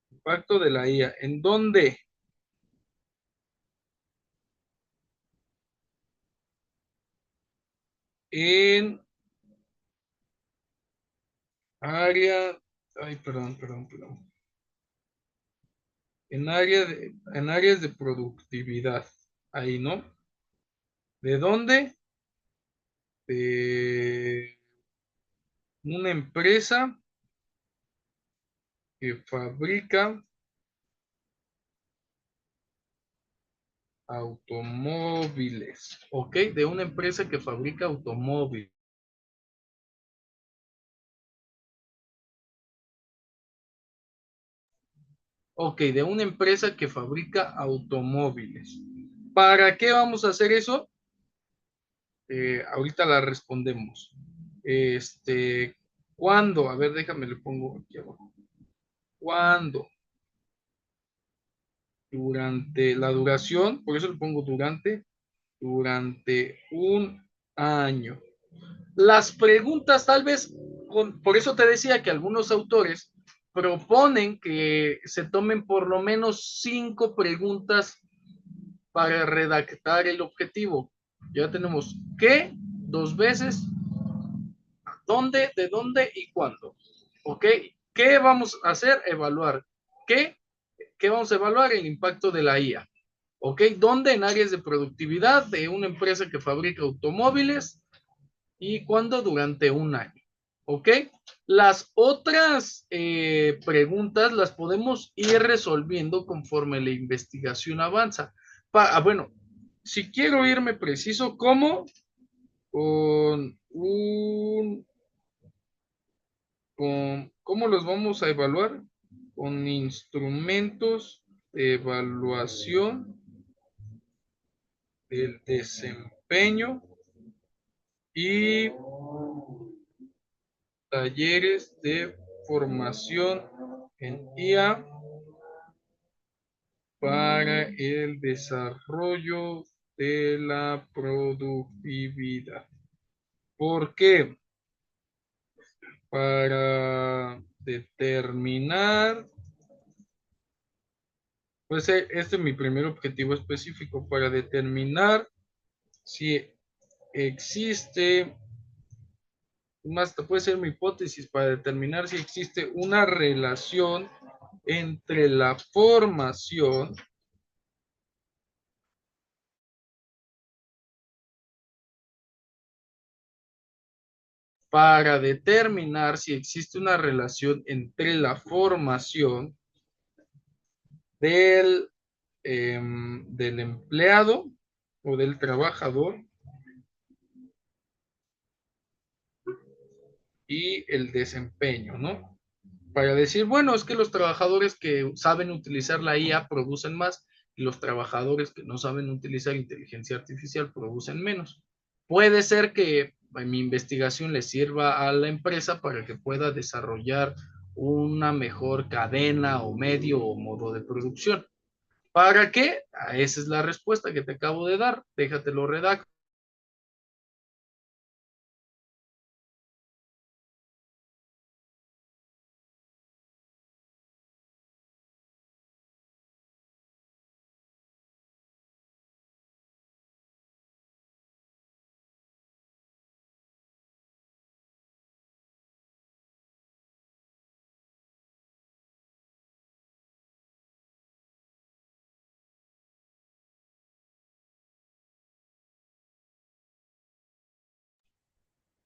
Impacto de la IA. ¿En dónde? En área, ay, perdón. En áreas de productividad. Ahí, ¿no? ¿De dónde? De una empresa que fabrica automóviles. ¿Ok? De una empresa que fabrica automóviles. Ok, de una empresa que fabrica automóviles. ¿Para qué vamos a hacer eso? Ahorita la respondemos. Este, ¿cuándo? A ver, déjame le pongo aquí abajo. ¿Cuándo? Durante la duración, por eso le pongo durante un año. Las preguntas, tal vez, por eso te decía que algunos autores proponen que se tomen por lo menos 5 preguntas para redactar el objetivo. Ya tenemos qué, 2 veces, dónde, de dónde y cuándo. ¿Ok? ¿Qué vamos a hacer? Evaluar. ¿Qué? ¿Qué vamos a evaluar? El impacto de la IA. ¿Ok? ¿Dónde? En áreas de productividad de una empresa que fabrica automóviles. ¿Y cuándo? Durante un año. ¿Ok? Las otras preguntas las podemos ir resolviendo conforme la investigación avanza. Bueno, si quiero irme preciso, ¿cómo? Con un ¿cómo los vamos a evaluar? Con instrumentos de evaluación del desempeño y talleres de formación en IA para el desarrollo de la productividad. ¿Por qué? Para determinar, pues este es mi primer objetivo específico, para determinar si existe, más puede ser mi hipótesis, para determinar si existe una relación entre la formación para determinar si existe una relación entre la formación del, del empleado o del trabajador y el desempeño, ¿no? Para decir, bueno, es que los trabajadores que saben utilizar la IA producen más, y los trabajadores que no saben utilizar inteligencia artificial producen menos. Puede ser que mi investigación le sirva a la empresa para que pueda desarrollar una mejor cadena o medio o modo de producción. ¿Para qué? Esa es la respuesta que te acabo de dar. Déjatelo redactar.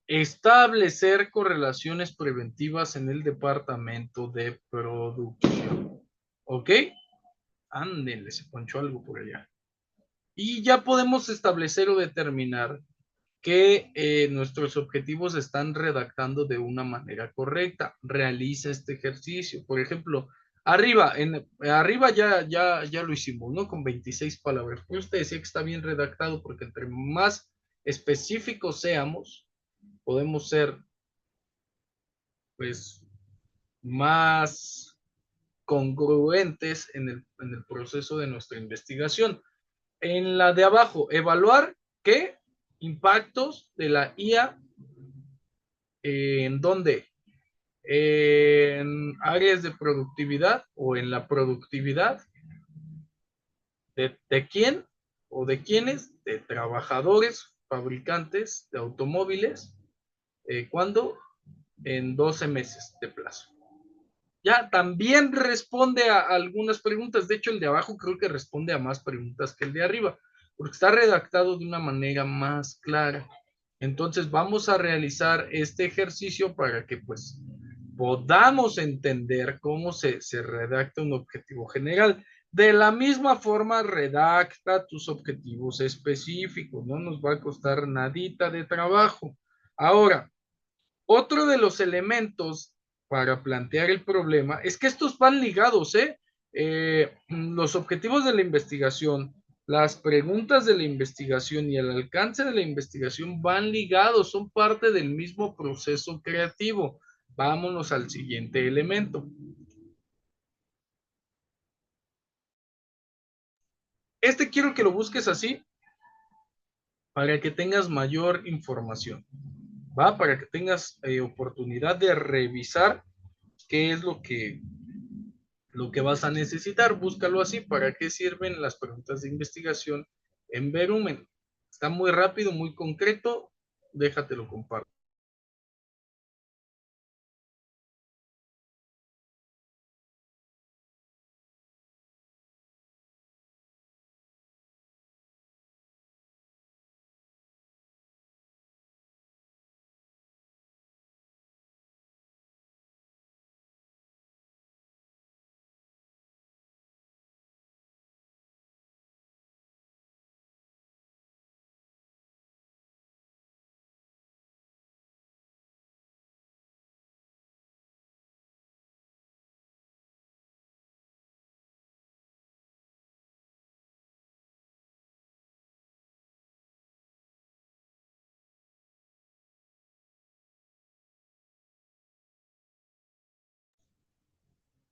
Establecer correlaciones preventivas en el departamento de producción. ¿Ok? Ándenle, se ponchó algo por allá. Y ya podemos establecer o determinar que nuestros objetivos se están redactando de una manera correcta. Realiza este ejercicio. Por ejemplo, arriba ya lo hicimos, ¿no? Con 26 palabras. Pero usted decía que está bien redactado porque entre más específicos seamos, podemos ser, pues, más congruentes en el proceso de nuestra investigación. En la de abajo, evaluar qué impactos de la IA en dónde, en áreas de productividad o en la productividad de quién o de quiénes, de trabajadores, fabricantes de automóviles, ¿cuándo? En 12 meses de plazo. Ya también responde a algunas preguntas. De hecho, el de abajo creo que responde a más preguntas que el de arriba, porque está redactado de una manera más clara. Entonces, vamos a realizar este ejercicio para que pues podamos entender cómo se redacta un objetivo general. De la misma forma, redacta tus objetivos específicos. No nos va a costar nadita de trabajo. Ahora, otro de los elementos para plantear el problema es que estos van ligados, ¿eh? Los objetivos de la investigación, las preguntas de la investigación y el alcance de la investigación van ligados, son parte del mismo proceso creativo. Vámonos al siguiente elemento. Este quiero que lo busques así para que tengas mayor información, ¿va? Para que tengas oportunidad de revisar qué es lo que vas a necesitar. Búscalo así. ¿Para qué sirven las preguntas de investigación en Verumen? Está muy rápido, muy concreto. Déjatelo comparto.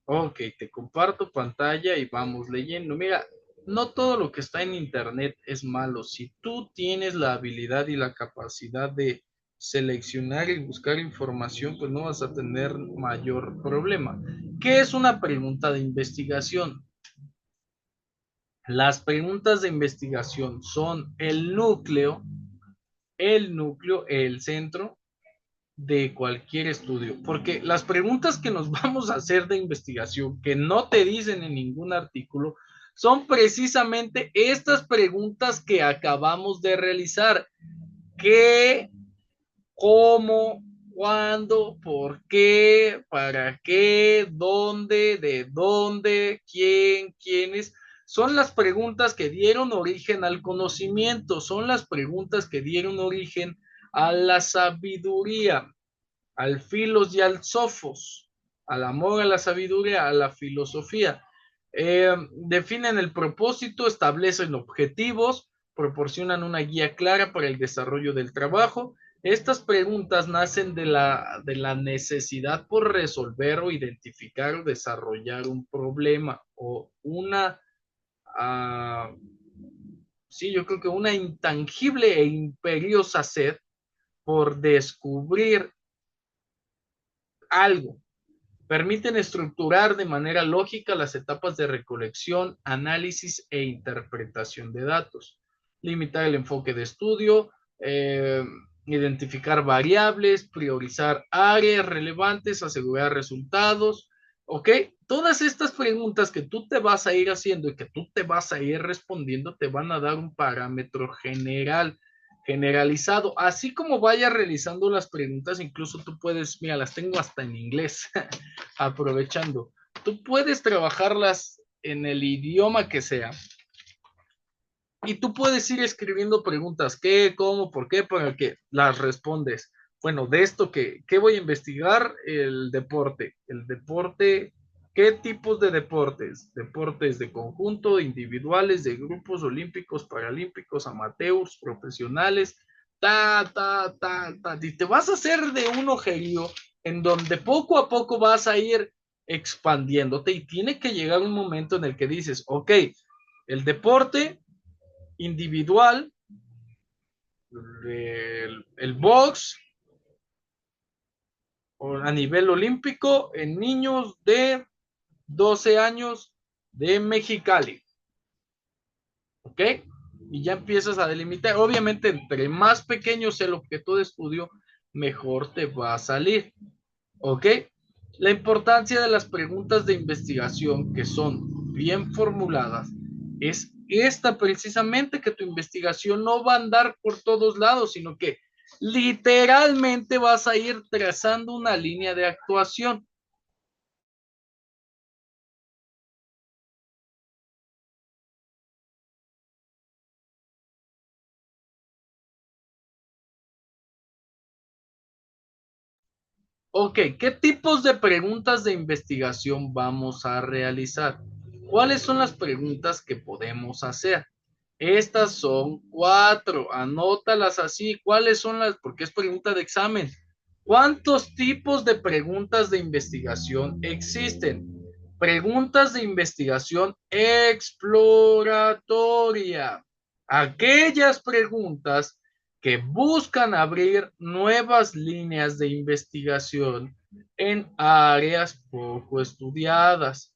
Ok, te comparto pantalla y vamos leyendo. Mira, no todo lo que está en internet es malo. Si tú tienes la habilidad y la capacidad de seleccionar y buscar información, pues no vas a tener mayor problema. ¿Qué es una pregunta de investigación? Las preguntas de investigación son el centro de cualquier estudio, porque las preguntas que nos vamos a hacer de investigación, que no te dicen en ningún artículo, son precisamente estas preguntas que acabamos de realizar. ¿Qué, cómo, cuándo, por qué, para qué, dónde, de dónde, quién, quiénes? Son las preguntas que dieron origen al conocimiento, son las preguntas que dieron origen a la sabiduría, al filos y al sofos, al amor a la sabiduría, a la filosofía. Definen el propósito, establecen objetivos, proporcionan una guía clara para el desarrollo del trabajo. Estas preguntas nacen de la necesidad por resolver o identificar o desarrollar un problema o una, sí, yo creo que una intangible e imperiosa sed por descubrir algo. Permiten estructurar de manera lógica las etapas de recolección, análisis e interpretación de datos, limitar el enfoque de estudio, identificar variables, priorizar áreas relevantes, asegurar resultados, ¿ok? Todas estas preguntas que tú te vas a ir haciendo y que tú te vas a ir respondiendo te van a dar un parámetro general, generalizado, así como vayas realizando las preguntas, incluso tú puedes, mira, las tengo hasta en inglés, aprovechando. Tú puedes trabajarlas en el idioma que sea y tú puedes ir escribiendo preguntas, ¿qué, cómo, por qué? Para que las respondes. Bueno, de esto ¿qué voy a investigar? El deporte, ¿qué tipos de deportes? Deportes de conjunto, individuales, de grupos olímpicos, paralímpicos, amateurs, profesionales, y te vas a hacer de un ojerío en donde poco a poco vas a ir expandiéndote y tiene que llegar un momento en el que dices, ok, el deporte individual, el box a nivel olímpico en niños de 12 años de Mexicali. ¿Ok? Y ya empiezas a delimitar. Obviamente, entre más pequeño sea el objeto de estudio, mejor te va a salir. ¿Ok? La importancia de las preguntas de investigación que son bien formuladas es esta precisamente, que tu investigación no va a andar por todos lados, sino que literalmente vas a ir trazando una línea de actuación. Ok, ¿qué tipos de preguntas de investigación vamos a realizar? ¿Cuáles son las preguntas que podemos hacer? Estas son 4, anótalas así. ¿Cuáles son las? Porque es pregunta de examen. ¿Cuántos tipos de preguntas de investigación existen? Preguntas de investigación exploratoria. Aquellas preguntas que buscan abrir nuevas líneas de investigación en áreas poco estudiadas.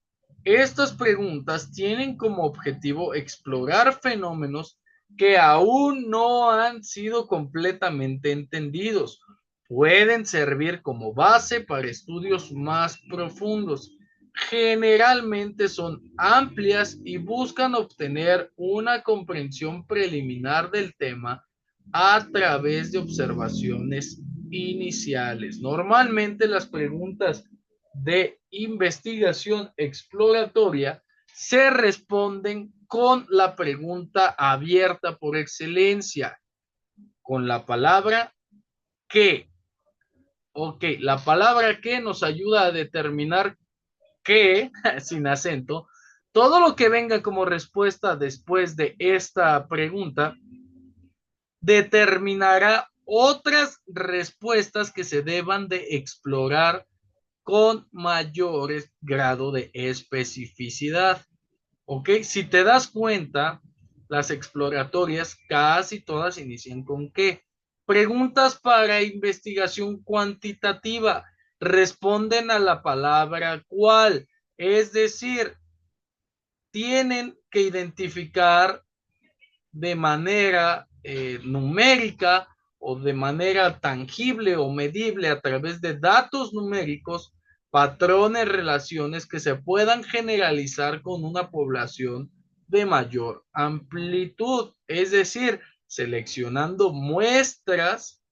Estas preguntas tienen como objetivo explorar fenómenos que aún no han sido completamente entendidos. Pueden servir como base para estudios más profundos. Generalmente son amplias y buscan obtener una comprensión preliminar del tema a través de observaciones iniciales. Normalmente las preguntas de investigación exploratoria se responden con la pregunta abierta por excelencia, con la palabra ¿qué? Ok, la palabra ¿qué? Nos ayuda a determinar que, sin acento, todo lo que venga como respuesta después de esta pregunta determinará otras respuestas que se deban de explorar con mayor grado de especificidad. ¿Ok? Si te das cuenta, las exploratorias casi todas inician con ¿qué? Preguntas para investigación cuantitativa responden a la palabra ¿cuál? Es decir, tienen que identificar de manera numérica o de manera tangible o medible a través de datos numéricos, patrones, relaciones que se puedan generalizar con una población de mayor amplitud, es decir, seleccionando muestras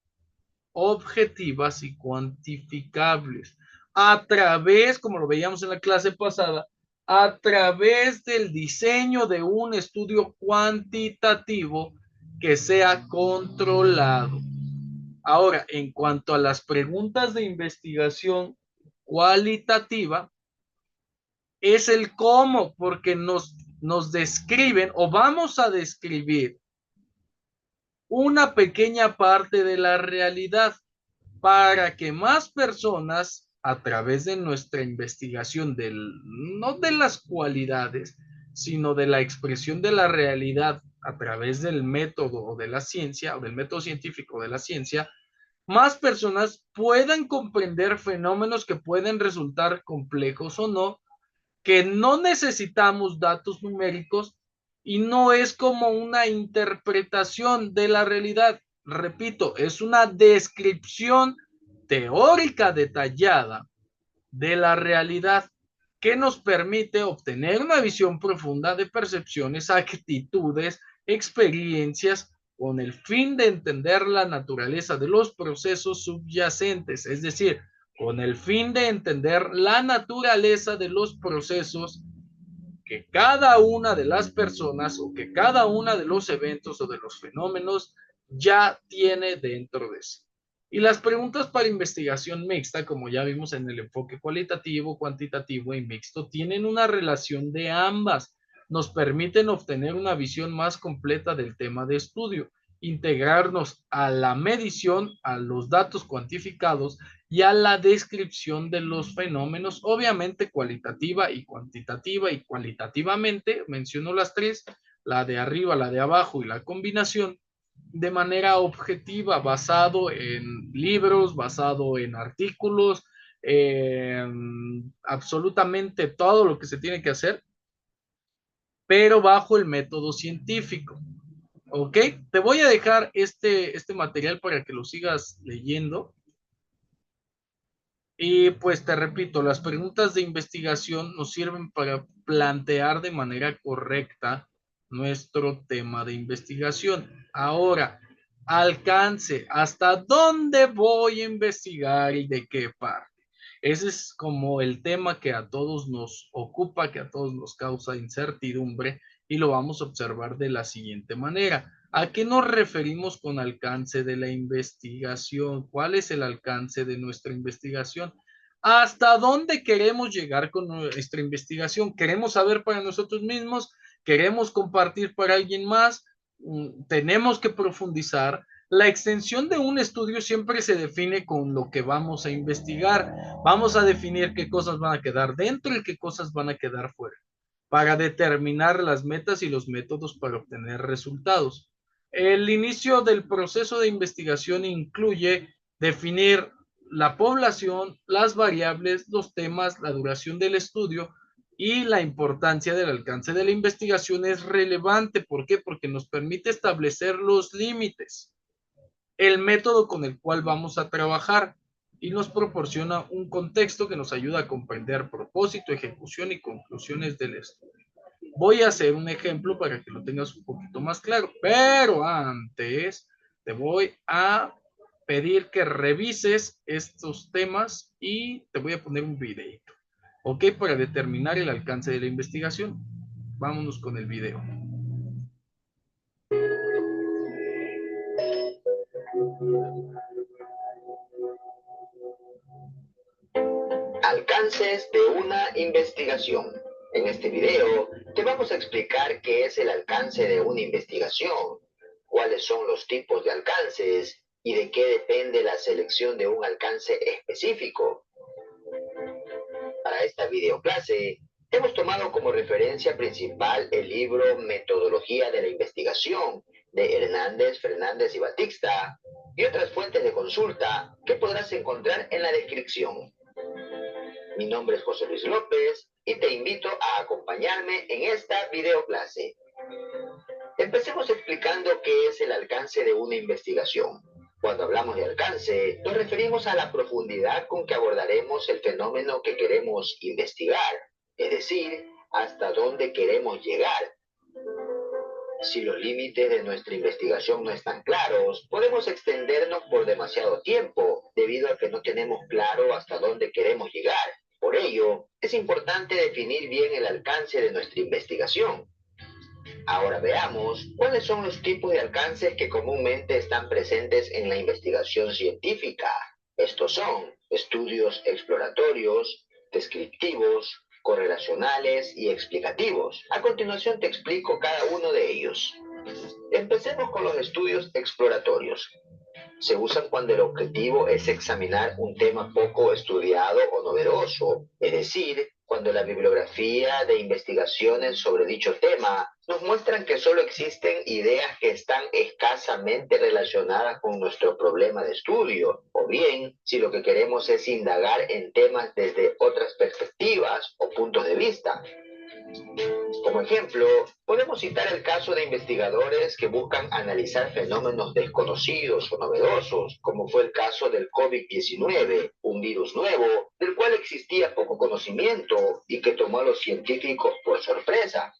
objetivas y cuantificables a través, como lo veíamos en la clase pasada, a través del diseño de un estudio cuantitativo que sea controlado. Ahora, en cuanto a las preguntas de investigación cualitativa, es el cómo, porque nos describen o vamos a describir una pequeña parte de la realidad para que más personas, a través de nuestra investigación no de las cualidades, sino de la expresión de la realidad a través del método de la ciencia o del método científico de la ciencia, más personas puedan comprender fenómenos que pueden resultar complejos o no, que no necesitamos datos numéricos y no es como una interpretación de la realidad. Repito, es una descripción teórica detallada de la realidad que nos permite obtener una visión profunda de percepciones, actitudes, experiencias, con el fin de entender la naturaleza de los procesos subyacentes, es decir, con el fin de entender la naturaleza de los procesos que cada una de las personas o que cada una de los eventos o de los fenómenos ya tiene dentro de sí. Y las preguntas para investigación mixta, como ya vimos en el enfoque cualitativo, cuantitativo y mixto, tienen una relación de ambas. Nos permiten obtener una visión más completa del tema de estudio, integrarnos a la medición, a los datos cuantificados y a la descripción de los fenómenos, obviamente cualitativa y cuantitativa y cualitativamente, menciono las tres, la de arriba, la de abajo y la combinación, de manera objetiva, basado en libros, basado en artículos, absolutamente todo lo que se tiene que hacer, pero bajo el método científico. ¿Ok? Te voy a dejar este material para que lo sigas leyendo. Y pues te repito, las preguntas de investigación nos sirven para plantear de manera correcta nuestro tema de investigación. Ahora, alcance, ¿hasta dónde voy a investigar y de qué parte? Ese es como el tema que a todos nos ocupa, que a todos nos causa incertidumbre y lo vamos a observar de la siguiente manera. ¿A qué nos referimos con alcance de la investigación? ¿Cuál es el alcance de nuestra investigación? ¿Hasta dónde queremos llegar con nuestra investigación? ¿Queremos saber para nosotros mismos? ¿Queremos compartir para alguien más? Tenemos que profundizar. La extensión de un estudio siempre se define con lo que vamos a investigar. Vamos a definir qué cosas van a quedar dentro y qué cosas van a quedar fuera para determinar las metas y los métodos para obtener resultados. El inicio del proceso de investigación incluye definir la población, las variables, los temas, la duración del estudio y la importancia del alcance de la investigación es relevante. ¿Por qué? Porque nos permite establecer los límites, el método con el cual vamos a trabajar y nos proporciona un contexto que nos ayuda a comprender propósito, ejecución y conclusiones del estudio. Voy a hacer un ejemplo para que lo tengas un poquito más claro, pero antes te voy a pedir que revises estos temas y te voy a poner un videito, ¿ok? Para determinar el alcance de la investigación. Vámonos con el video. Alcances de una investigación. En este video te vamos a explicar qué es el alcance de una investigación, cuáles son los tipos de alcances y de qué depende la selección de un alcance específico. Para esta videoclase hemos tomado como referencia principal el libro Metodología de la Investigación de Hernández, Fernández y Batista y otras fuentes de consulta que podrás encontrar en la descripción. Mi nombre es José Luis López y te invito a acompañarme en esta videoclase. Empecemos explicando qué es el alcance de una investigación. Cuando hablamos de alcance, nos referimos a la profundidad con que abordaremos el fenómeno que queremos investigar, es decir, hasta dónde queremos llegar. Si los límites de nuestra investigación no están claros, podemos extendernos por demasiado tiempo, debido a que no tenemos claro hasta dónde queremos llegar. Por ello, es importante definir bien el alcance de nuestra investigación. Ahora veamos cuáles son los tipos de alcances que comúnmente están presentes en la investigación científica. Estos son estudios exploratorios, descriptivos, correlacionales y explicativos. A continuación te explico cada uno de ellos. Empecemos con los estudios exploratorios. Se usan cuando el objetivo es examinar un tema poco estudiado o novedoso, es decir, cuando la bibliografía de investigaciones sobre dicho tema nos muestran que solo existen ideas que están escasamente relacionadas con nuestro problema de estudio, o bien si lo que queremos es indagar en temas desde otras perspectivas o puntos de vista. Como ejemplo, podemos citar el caso de investigadores que buscan analizar fenómenos desconocidos o novedosos, como fue el caso del COVID-19, un virus nuevo, del cual existía poco conocimiento y que tomó a los científicos por sorpresa.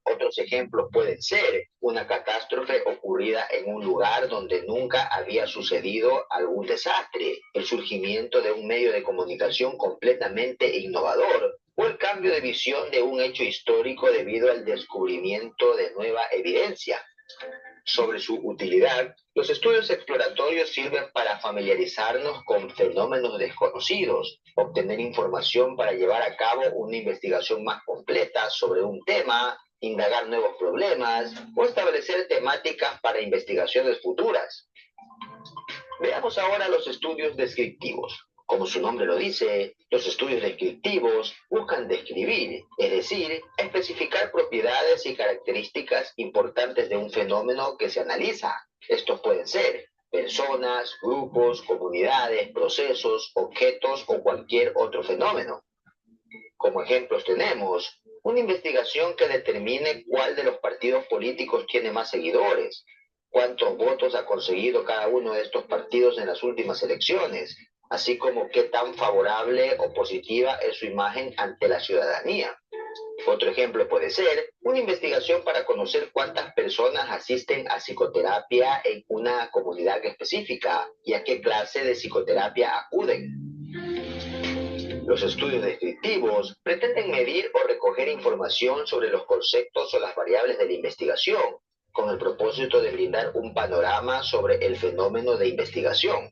Otros ejemplos pueden ser una catástrofe ocurrida en un lugar donde nunca había sucedido algún desastre, el surgimiento de un medio de comunicación completamente innovador o el cambio de visión de un hecho histórico debido al descubrimiento de nueva evidencia. Sobre su utilidad, los estudios exploratorios sirven para familiarizarnos con fenómenos desconocidos, obtener información para llevar a cabo una investigación más completa sobre un tema, indagar nuevos problemas o establecer temáticas para investigaciones futuras. Veamos ahora los estudios descriptivos. Como su nombre lo dice, los estudios descriptivos buscan describir, es decir, especificar propiedades y características importantes de un fenómeno que se analiza. Estos pueden ser personas, grupos, comunidades, procesos, objetos o cualquier otro fenómeno. Como ejemplos tenemos una investigación que determine cuál de los partidos políticos tiene más seguidores, cuántos votos ha conseguido cada uno de estos partidos en las últimas elecciones, así como qué tan favorable o positiva es su imagen ante la ciudadanía. Otro ejemplo puede ser una investigación para conocer cuántas personas asisten a psicoterapia en una comunidad específica y a qué clase de psicoterapia acuden. Los estudios descriptivos pretenden medir o recoger información sobre los conceptos o las variables de la investigación, con el propósito de brindar un panorama sobre el fenómeno de investigación.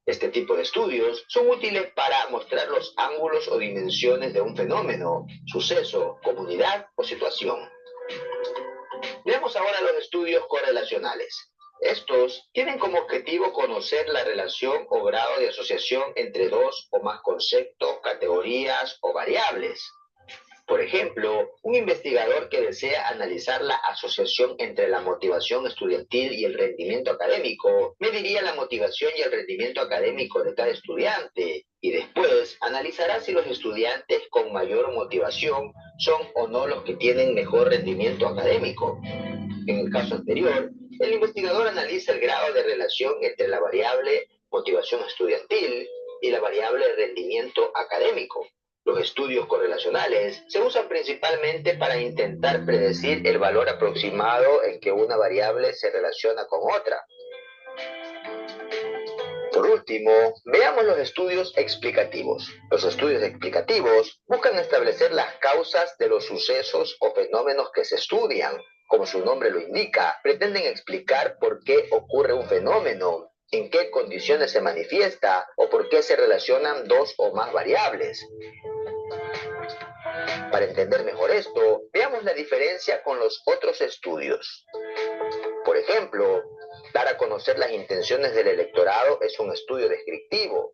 Este tipo de estudios son útiles para mostrar los ángulos o dimensiones de un fenómeno, suceso, comunidad o situación. Veamos ahora los estudios correlacionales. Estos tienen como objetivo conocer la relación o grado de asociación entre dos o más conceptos, categorías o variables. Por ejemplo, un investigador que desea analizar la asociación entre la motivación estudiantil y el rendimiento académico, mediría la motivación y el rendimiento académico de cada estudiante y después analizará si los estudiantes con mayor motivación son o no los que tienen mejor rendimiento académico. En el caso anterior, el investigador analiza el grado de relación entre la variable motivación estudiantil y la variable rendimiento académico. Los estudios correlacionales se usan principalmente para intentar predecir el valor aproximado en que una variable se relaciona con otra. Por último, veamos los estudios explicativos. Los estudios explicativos buscan establecer las causas de los sucesos o fenómenos que se estudian. Como su nombre lo indica, pretenden explicar por qué ocurre un fenómeno, en qué condiciones se manifiesta o por qué se relacionan dos o más variables. Para entender mejor esto, veamos la diferencia con los otros estudios. Por ejemplo, dar a conocer las intenciones del electorado es un estudio descriptivo.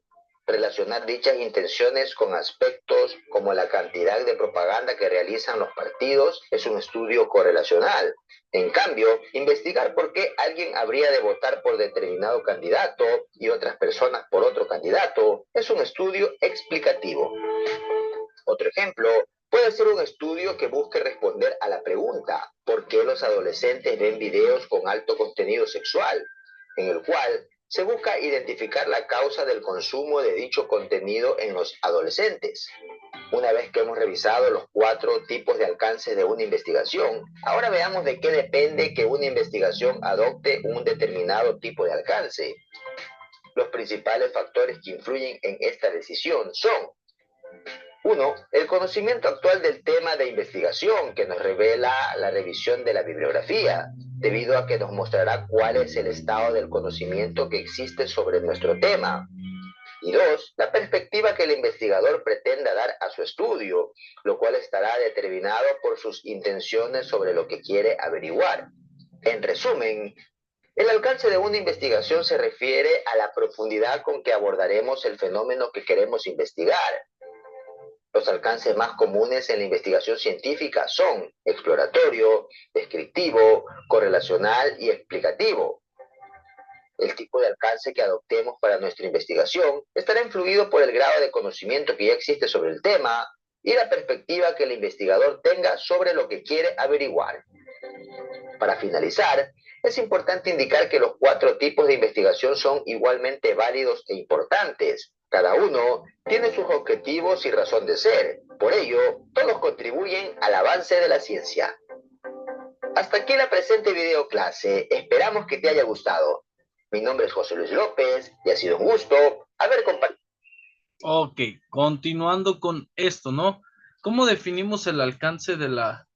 Relacionar dichas intenciones con aspectos como la cantidad de propaganda que realizan los partidos es un estudio correlacional. En cambio, investigar por qué alguien habría de votar por determinado candidato y otras personas por otro candidato es un estudio explicativo. Otro ejemplo puede ser un estudio que busque responder a la pregunta ¿por qué los adolescentes ven videos con alto contenido sexual?, en el cual se busca identificar la causa del consumo de dicho contenido en los adolescentes. Una vez que hemos revisado los 4 tipos de alcance de una investigación, ahora veamos de qué depende que una investigación adopte un determinado tipo de alcance. Los principales factores que influyen en esta decisión son: 1. El conocimiento actual del tema de investigación, que nos revela la revisión de la bibliografía, debido a que nos mostrará cuál es el estado del conocimiento que existe sobre nuestro tema. Y dos, la perspectiva que el investigador pretenda dar a su estudio, lo cual estará determinado por sus intenciones sobre lo que quiere averiguar. En resumen, el alcance de una investigación se refiere a la profundidad con que abordaremos el fenómeno que queremos investigar. Los alcances más comunes en la investigación científica son exploratorio, descriptivo, correlacional y explicativo. El tipo de alcance que adoptemos para nuestra investigación estará influido por el grado de conocimiento que ya existe sobre el tema y la perspectiva que el investigador tenga sobre lo que quiere averiguar. Para finalizar, es importante indicar que los 4 tipos de investigación son igualmente válidos e importantes. Cada uno tiene sus objetivos y razón de ser. Por ello, todos contribuyen al avance de la ciencia. Hasta aquí la presente video clase. Esperamos que te haya gustado. Mi nombre es José Luis López y ha sido un gusto haber compartido. Ok, continuando con esto, ¿no? ¿Cómo definimos el alcance de la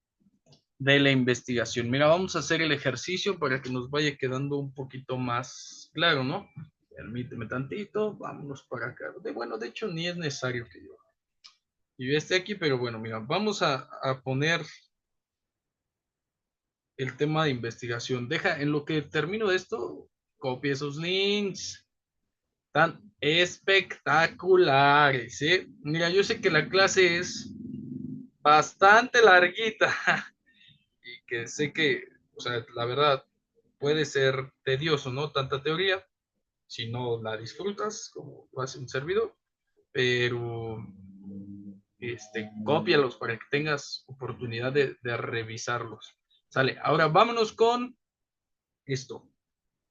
investigación? Mira, vamos a hacer el ejercicio para que nos vaya quedando un poquito más claro, ¿no? Permíteme tantito, vámonos para acá. Bueno, de hecho, ni es necesario que yo esté aquí, pero bueno, mira, vamos a poner el tema de investigación. Deja, en lo que termino esto, copia esos links. Tan espectaculares, ¿eh? Mira, yo sé que la clase es bastante larguita y que sé que, o sea, la verdad puede ser tedioso, ¿no? Tanta teoría, si no la disfrutas, como lo hace un servidor, pero cópialos para que tengas oportunidad de revisarlos. Sale, ahora vámonos con esto.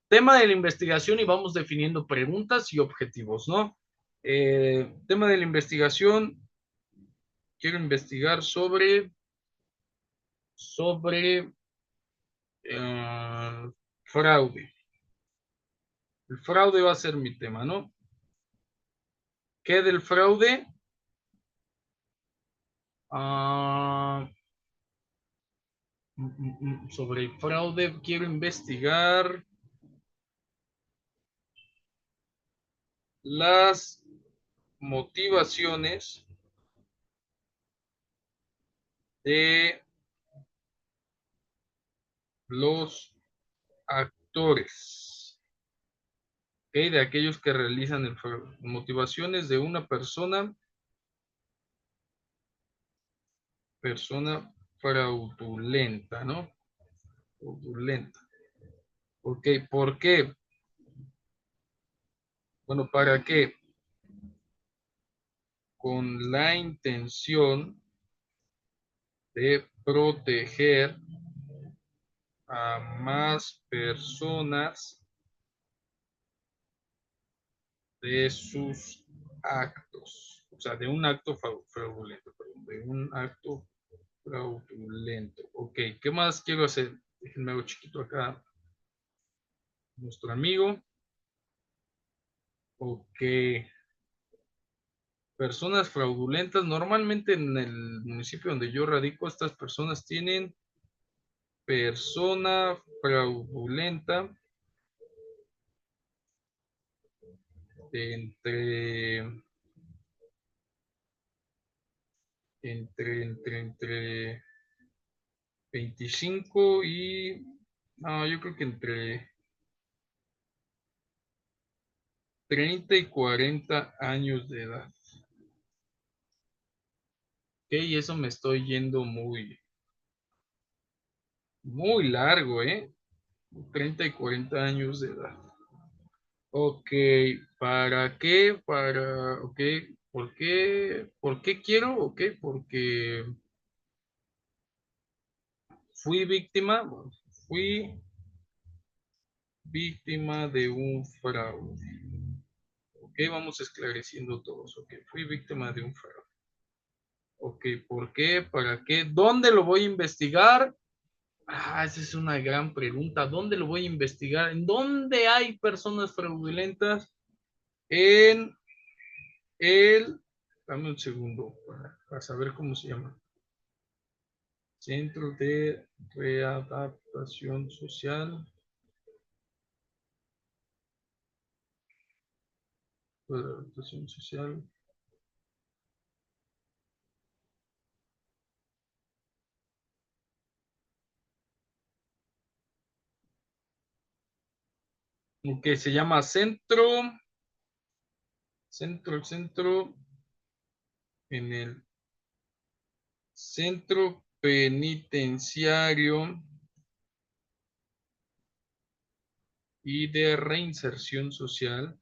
Tema de la investigación y vamos definiendo preguntas y objetivos, ¿no? Tema de la investigación, quiero investigar sobre fraude. El fraude va a ser mi tema, ¿no? ¿Qué del fraude? Ah, sobre el fraude quiero investigar las motivaciones de los actores, ¿ok? De aquellos que realizan el fraude. Motivaciones de una persona fraudulenta, ¿no? Fraudulenta. Ok, ¿por qué? Bueno, ¿para qué? Con la intención de proteger a más personas de sus actos. O sea, de un acto fraudulento, perdón, de un acto fraudulento. Ok, ¿qué más quiero hacer? Déjenme hago chiquito acá nuestro amigo. Ok. Personas fraudulentas. Normalmente en el municipio donde yo radico, estas personas tienen persona fraudulenta entre, entre 25 y, no, yo creo que entre 30 y 40 años de edad. Ok, y eso me estoy yendo muy largo, ¿eh? 30 y 40 años de edad. Ok, ¿para qué? Ok, ¿por qué? ¿Por qué quiero? Ok, porque fui víctima, fui víctima de un fraude. Ok, vamos esclareciendo todos. Ok, fui víctima de un fraude. Ok, ¿por qué? ¿Para qué? ¿Dónde lo voy a investigar? Ah, esa es una gran pregunta. ¿Dónde lo voy a investigar? ¿En dónde hay personas fraudulentas? En el, dame un segundo para saber cómo se llama. Centro de Readaptación Social. de la rotación social. Que se llama centro, en el centro penitenciario y de reinserción social.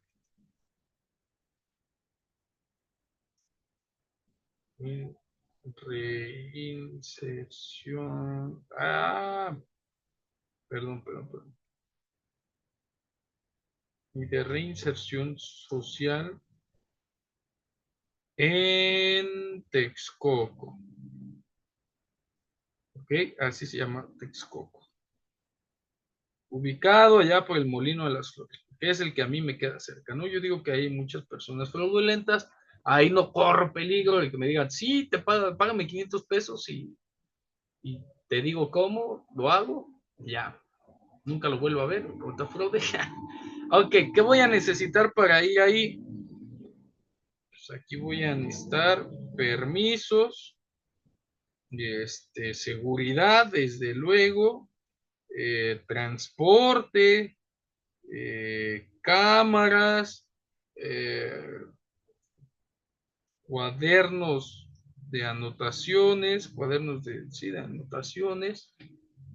Reinserción. Perdón. Y de reinserción social en Texcoco. Ok, así se llama Texcoco. Ubicado allá por el Molino de las Flores, que es el que a mí me queda cerca, ¿no? Yo digo que hay muchas personas fraudulentas, ahí no corro peligro de que me digan, sí, págame 500 pesos y te digo cómo, lo hago, ya, nunca lo vuelvo a ver, contra fraude. Ok, ¿qué voy a necesitar para ir ahí? Pues aquí voy a necesitar permisos, seguridad, desde luego, transporte, cámaras, eh, cuadernos de anotaciones, sí, de anotaciones.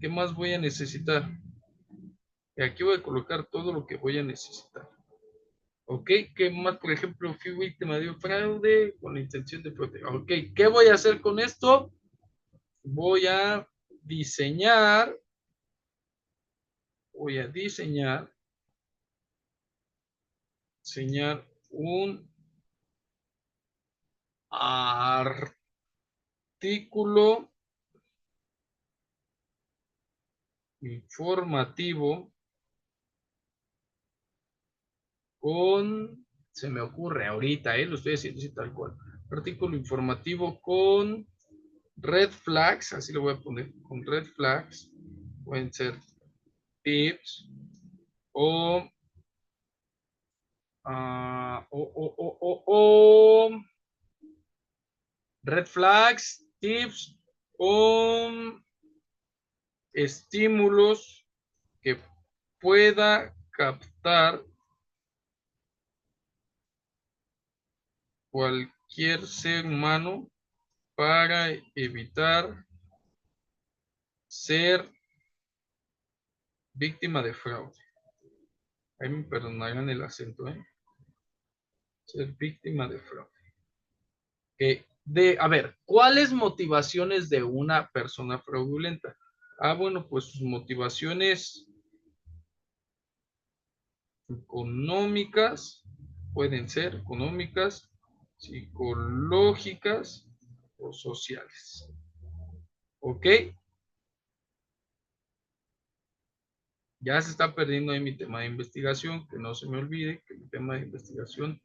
¿Qué más voy a necesitar? Y aquí voy a colocar todo lo que voy a necesitar. ¿Ok? ¿Qué más? Por ejemplo, fui víctima de un fraude con la intención de proteger. ¿Ok? ¿Qué voy a hacer con esto? Voy a diseñar, diseñar un artículo informativo se me ocurre ahorita, lo estoy haciendo así tal cual, artículo informativo con red flags, así lo voy a poner, con red flags, pueden ser tips o, red flags, tips o estímulos que pueda captar cualquier ser humano para evitar ser víctima de fraude. Ahí me perdonarán el acento, ¿eh? Ser víctima de fraude. A ver, ¿cuáles motivaciones de una persona fraudulenta? Bueno, pues sus motivaciones económicas, pueden ser económicas, psicológicas o sociales. ¿Ok? Ya se está perdiendo ahí mi tema de investigación, que no se me olvide que mi tema de investigación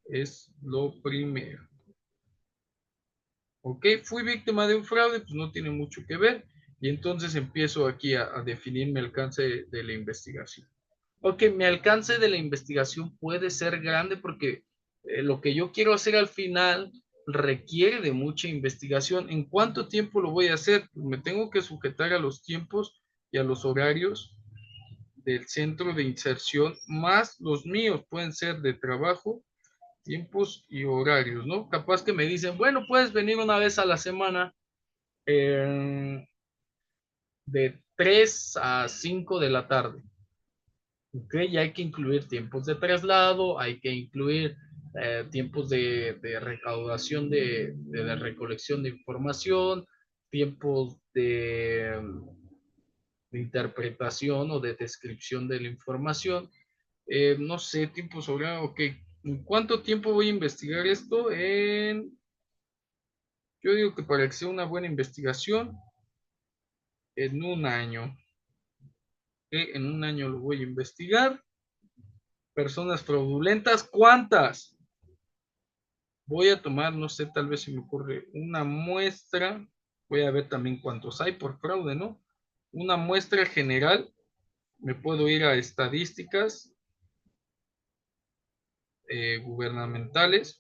es lo primero. Ok, fui víctima de un fraude, pues no tiene mucho que ver. Y entonces empiezo aquí a definir mi alcance de la investigación. Ok, mi alcance de la investigación puede ser grande porque lo que yo quiero hacer al final requiere de mucha investigación. ¿En cuánto tiempo lo voy a hacer? Pues me tengo que sujetar a los tiempos y a los horarios del centro de inserción, más los míos pueden ser de trabajo, tiempos y horarios, ¿no? Capaz que me dicen, bueno, puedes venir una vez a la semana de 3 a 5 de la tarde. Ok, ya hay que incluir tiempos de traslado, hay que incluir tiempos de recaudación de recolección de información, tiempos de interpretación o de descripción de la información. No sé, tiempo sobre, ok, ¿en cuánto tiempo voy a investigar esto? Yo digo que para que sea una buena investigación, en un año. En un año lo voy a investigar. Personas fraudulentas, ¿cuántas? Voy a tomar, no sé, tal vez se me ocurre una muestra. Voy a ver también cuántos hay por fraude, ¿no? Una muestra general. Me puedo ir a estadísticas gubernamentales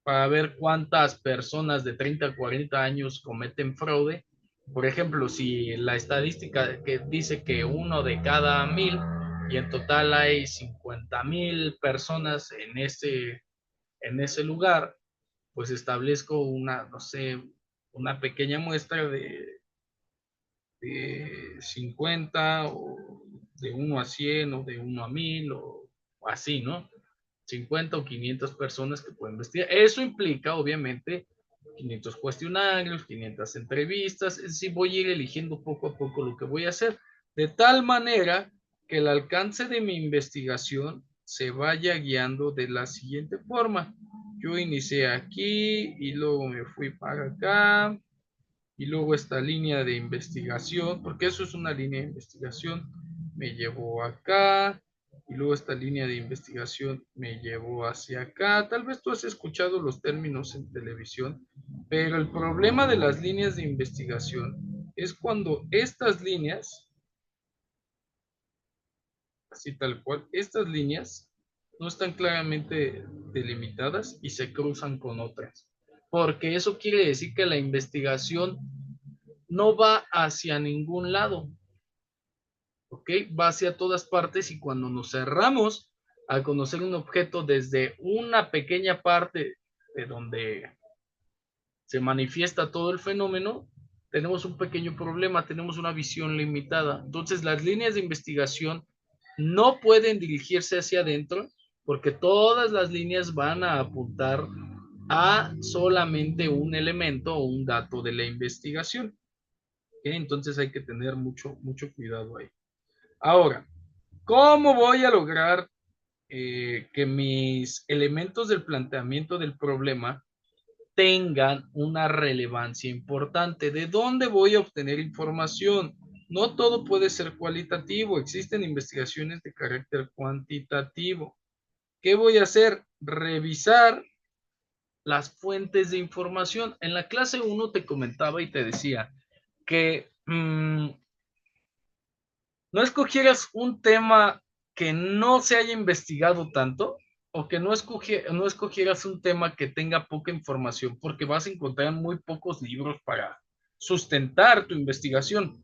para ver cuántas personas de 30 a 40 años cometen fraude. Por ejemplo, si la estadística que dice que 1 de cada 1000 y en total hay 50,000 personas en ese lugar, pues establezco una, no sé, una pequeña muestra de 50 o de 1 a 100 o de 1 a 1000 o así, ¿no? 50 o 500 personas que pueden investigar. Eso implica, obviamente, 500 cuestionarios, 500 entrevistas. Es decir, voy a ir eligiendo poco a poco lo que voy a hacer, de tal manera que el alcance de mi investigación se vaya guiando de la siguiente forma. Yo inicié aquí y luego me fui para acá y luego esta línea de investigación, porque eso es una línea de investigación, me llevó acá, y luego esta línea de investigación me llevó hacia acá. Tal vez tú has escuchado los términos en televisión, pero el problema de las líneas de investigación es cuando estas líneas, así tal cual, estas líneas no están claramente delimitadas y se cruzan con otras, porque eso quiere decir que la investigación no va hacia ningún lado, ¿ok? Va hacia todas partes y cuando nos cerramos a conocer un objeto desde una pequeña parte de donde se manifiesta todo el fenómeno, tenemos un pequeño problema, tenemos una visión limitada. Entonces, las líneas de investigación no pueden dirigirse hacia adentro porque todas las líneas van a apuntar a solamente un elemento o un dato de la investigación. ¿Okay? Entonces hay que tener mucho cuidado ahí. Ahora, ¿cómo voy a lograr que mis elementos del planteamiento del problema tengan una relevancia importante? ¿De dónde voy a obtener información? No todo puede ser cualitativo, existen investigaciones de carácter cuantitativo. ¿Qué voy a hacer? Revisar las fuentes de información. En la clase 1 te comentaba y te decía que no escogieras un tema que no se haya investigado tanto o que no escogieras un tema que tenga poca información porque vas a encontrar muy pocos libros para sustentar tu investigación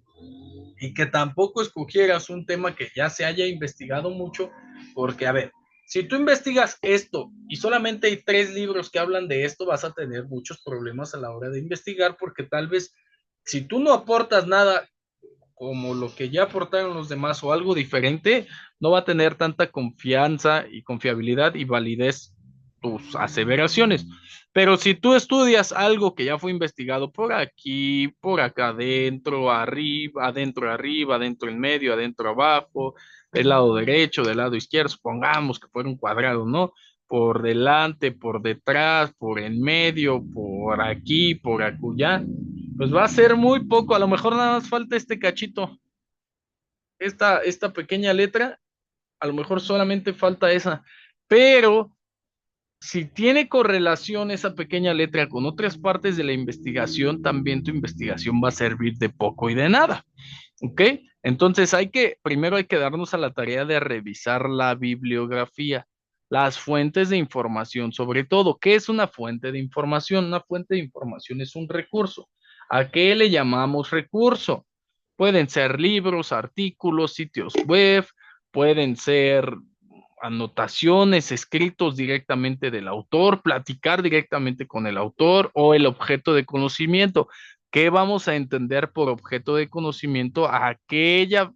y que tampoco escogieras un tema que ya se haya investigado mucho porque, a ver, si tú investigas esto y solamente hay 3 libros que hablan de esto, vas a tener muchos problemas a la hora de investigar porque tal vez si tú no aportas nada como lo que ya aportaron los demás o algo diferente, no va a tener tanta confianza y confiabilidad y validez tus aseveraciones. Pero si tú estudias algo que ya fue investigado por aquí, por acá adentro, arriba, adentro en medio, adentro abajo, del lado derecho, del lado izquierdo, supongamos que fuera un cuadrado, ¿no? Por delante, por detrás, por en medio, por aquí, por acullá, pues va a ser muy poco, a lo mejor nada más falta este cachito, esta pequeña letra, a lo mejor solamente falta esa, pero si tiene correlación esa pequeña letra con otras partes de la investigación, también tu investigación va a servir de poco y de nada, ¿ok? Entonces primero hay que darnos a la tarea de revisar la bibliografía, las fuentes de información, sobre todo, ¿qué es una fuente de información? Una fuente de información es un recurso. ¿A qué le llamamos recurso? Pueden ser libros, artículos, sitios web, pueden ser anotaciones, escritos directamente del autor, platicar directamente con el autor o el objeto de conocimiento. ¿Qué vamos a entender por objeto de conocimiento? Aquella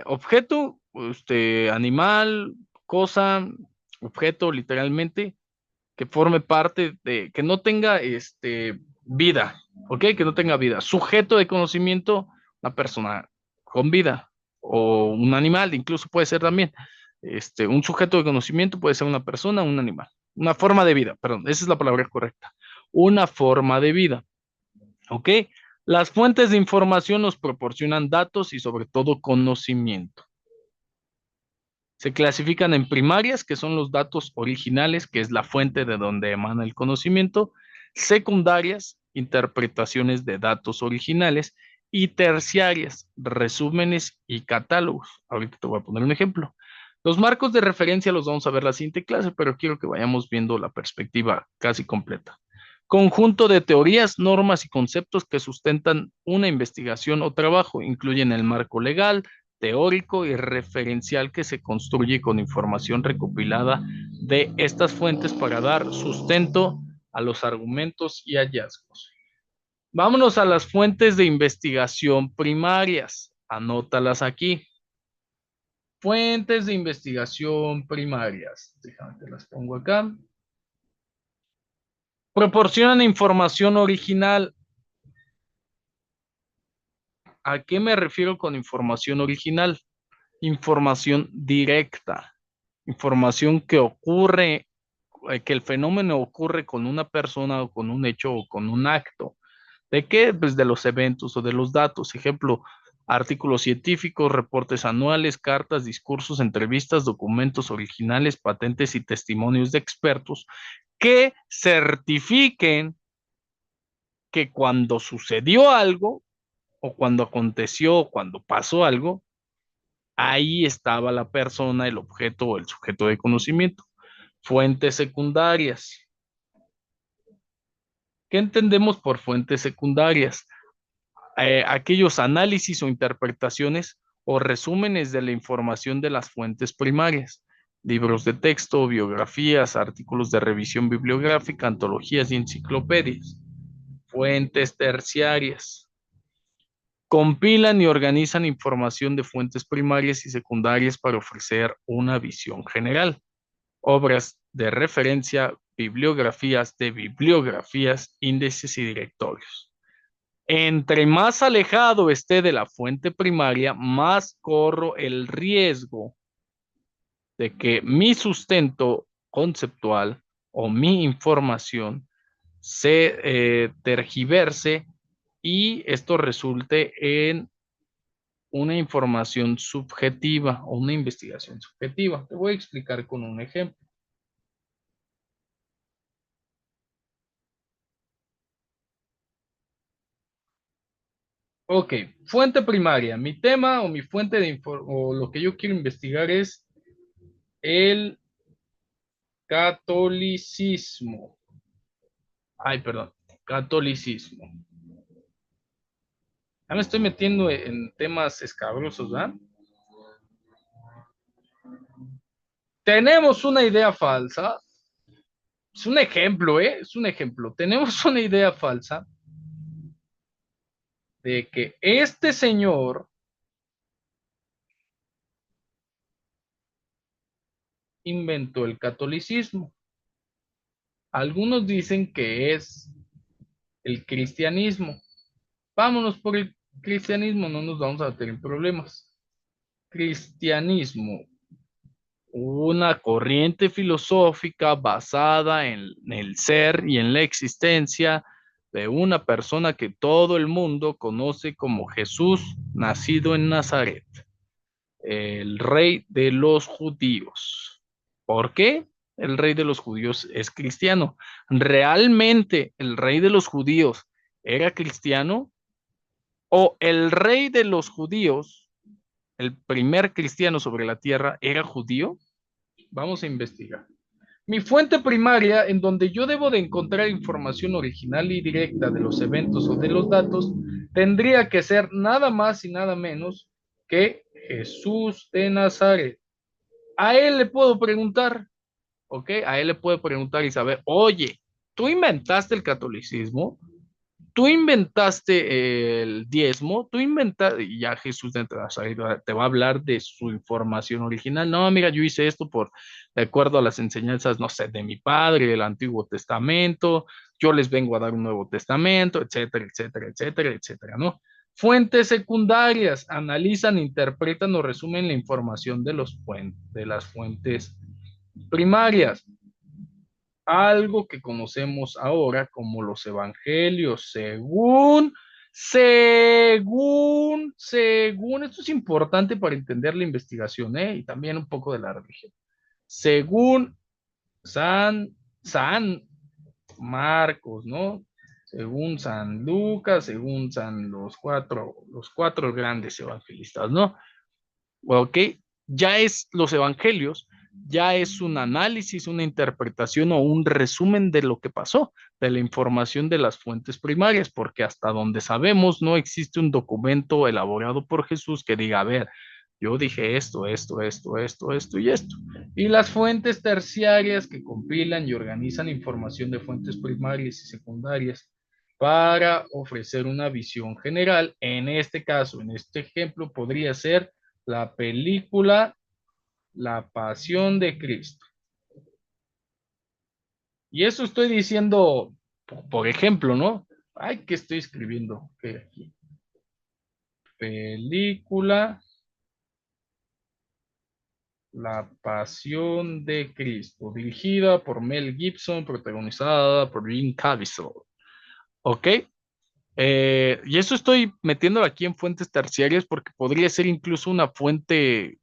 objeto, animal, cosa, objeto literalmente, que forme parte de, que no tenga vida, ¿ok? Que no tenga vida. Sujeto de conocimiento, una persona con vida o un animal, incluso puede ser también. Un sujeto de conocimiento puede ser una persona, un animal. Una forma de vida, perdón, esa es la palabra correcta. Una forma de vida, ¿ok? Las fuentes de información nos proporcionan datos y sobre todo conocimiento. Se clasifican en primarias, que son los datos originales, que es la fuente de donde emana el conocimiento, secundarias, interpretaciones de datos originales, y terciarias, resúmenes y catálogos. Ahorita te voy a poner un ejemplo. Los marcos de referencia los vamos a ver la siguiente clase, pero quiero que vayamos viendo la perspectiva casi completa. Conjunto de teorías, normas y conceptos que sustentan una investigación o trabajo. Incluyen el marco legal, teórico y referencial que se construye con información recopilada de estas fuentes para dar sustento a los argumentos y hallazgos. Vámonos a las fuentes de investigación primarias. Anótalas aquí. Fuentes de investigación primarias. Déjame que las pongo acá. Proporcionan información original. ¿A qué me refiero con información original? Información directa. Información que ocurre, que el fenómeno ocurre con una persona o con un hecho o con un acto. ¿De qué? Pues de los eventos o de los datos. Ejemplo, artículos científicos, reportes anuales, cartas, discursos, entrevistas, documentos originales, patentes y testimonios de expertos que certifiquen que cuando sucedió algo o cuando aconteció o cuando pasó algo, ahí estaba la persona, el objeto o el sujeto de conocimiento. Fuentes secundarias. ¿Qué entendemos por fuentes secundarias? Aquellos análisis o interpretaciones o resúmenes de la información de las fuentes primarias, libros de texto, biografías, artículos de revisión bibliográfica, antologías y enciclopedias. Fuentes terciarias. Compilan y organizan información de fuentes primarias y secundarias para ofrecer una visión general. Obras de referencia, bibliografías de bibliografías, índices y directorios. Entre más alejado esté de la fuente primaria, más corro el riesgo de que mi sustento conceptual o mi información se tergiverse y esto resulte en una información subjetiva o una investigación subjetiva. Te voy a explicar con un ejemplo. Ok, fuente primaria. Mi tema o mi fuente de o lo que yo quiero investigar es el catolicismo. Ay, perdón, catolicismo. Ya me estoy metiendo en temas escabrosos, ¿verdad? Tenemos una idea falsa. Es un ejemplo, ¿eh? Es un ejemplo. Tenemos una idea falsa de que este señor inventó el catolicismo. Algunos dicen que es el cristianismo. Vámonos por el cristianismo, no nos vamos a tener problemas. Cristianismo, una corriente filosófica basada en el ser y en la existencia de una persona que todo el mundo conoce como Jesús, nacido en Nazaret, el rey de los judíos. ¿Por qué? El rey de los judíos es cristiano. ¿Realmente el rey de los judíos era cristiano? ¿O el rey de los judíos, el primer cristiano sobre la tierra, era judío? Vamos a investigar. Mi fuente primaria, en donde yo debo de encontrar información original y directa de los eventos o de los datos, tendría que ser nada más y nada menos que Jesús de Nazaret. A él le puedo preguntar, ¿ok? A él le puedo preguntar y saber, oye, ¿tú inventaste el catolicismo? ¿Tú inventaste el diezmo? ¿Tú inventaste? Y ya Jesús de Nazaret te va a hablar de su información original. No, mira, yo hice esto de acuerdo a las enseñanzas, no sé, de mi padre, del Antiguo Testamento. Yo les vengo a dar un Nuevo Testamento, etcétera, etcétera, etcétera, etcétera, ¿no? Fuentes secundarias analizan, interpretan o resumen la información de las fuentes primarias, algo que conocemos ahora como los evangelios, esto es importante para entender la investigación, ¿eh? Y también un poco de la religión. Según San Marcos, ¿no? Según San Lucas, según los cuatro grandes evangelistas, ¿no? Ok, ya es los evangelios, ya es un análisis, una interpretación o un resumen de lo que pasó, de la información de las fuentes primarias, porque hasta donde sabemos no existe un documento elaborado por Jesús que diga, a ver, yo dije esto y esto. Y las fuentes terciarias que compilan y organizan información de fuentes primarias y secundarias para ofrecer una visión general. En este caso, en este ejemplo, podría ser la película La Pasión de Cristo. Y eso estoy diciendo, por ejemplo, ¿no? Ay, ¿qué estoy escribiendo? ¿Qué aquí? Película La Pasión de Cristo, dirigida por Mel Gibson, protagonizada por Jim Caviezel. ¿Ok? Y eso estoy metiéndolo aquí en fuentes terciarias porque podría ser incluso una fuente,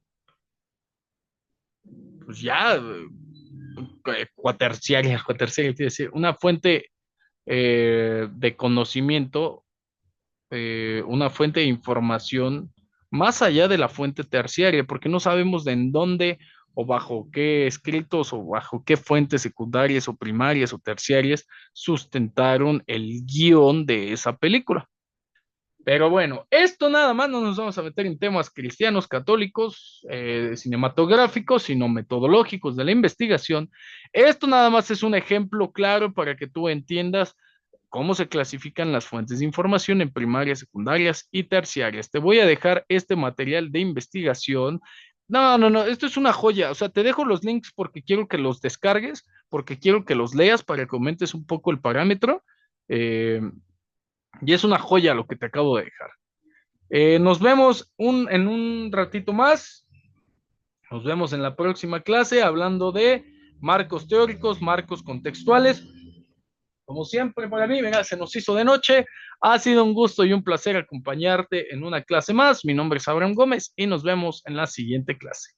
pues ya, cuaterciaria, quiere decir, una fuente de conocimiento, una fuente de información más allá de la fuente terciaria, porque no sabemos de en dónde o bajo qué escritos o bajo qué fuentes secundarias o primarias o terciarias sustentaron el guión de esa película. Pero bueno, esto nada más no nos vamos a meter en temas cristianos, católicos, cinematográficos, sino metodológicos de la investigación. Esto nada más es un ejemplo claro para que tú entiendas cómo se clasifican las fuentes de información en primarias, secundarias y terciarias. Te voy a dejar este material de investigación. No, esto es una joya. O sea, te dejo los links porque quiero que los descargues, porque quiero que los leas para que aumentes un poco el parámetro. Eh, y es una joya lo que te acabo de dejar. Nos vemos en un ratito más. Nos vemos en la próxima clase hablando de marcos teóricos, marcos contextuales. Como siempre para mí, venga, se nos hizo de noche. Ha sido un gusto y un placer acompañarte en una clase más. Mi nombre es Abraham Gómez y nos vemos en la siguiente clase.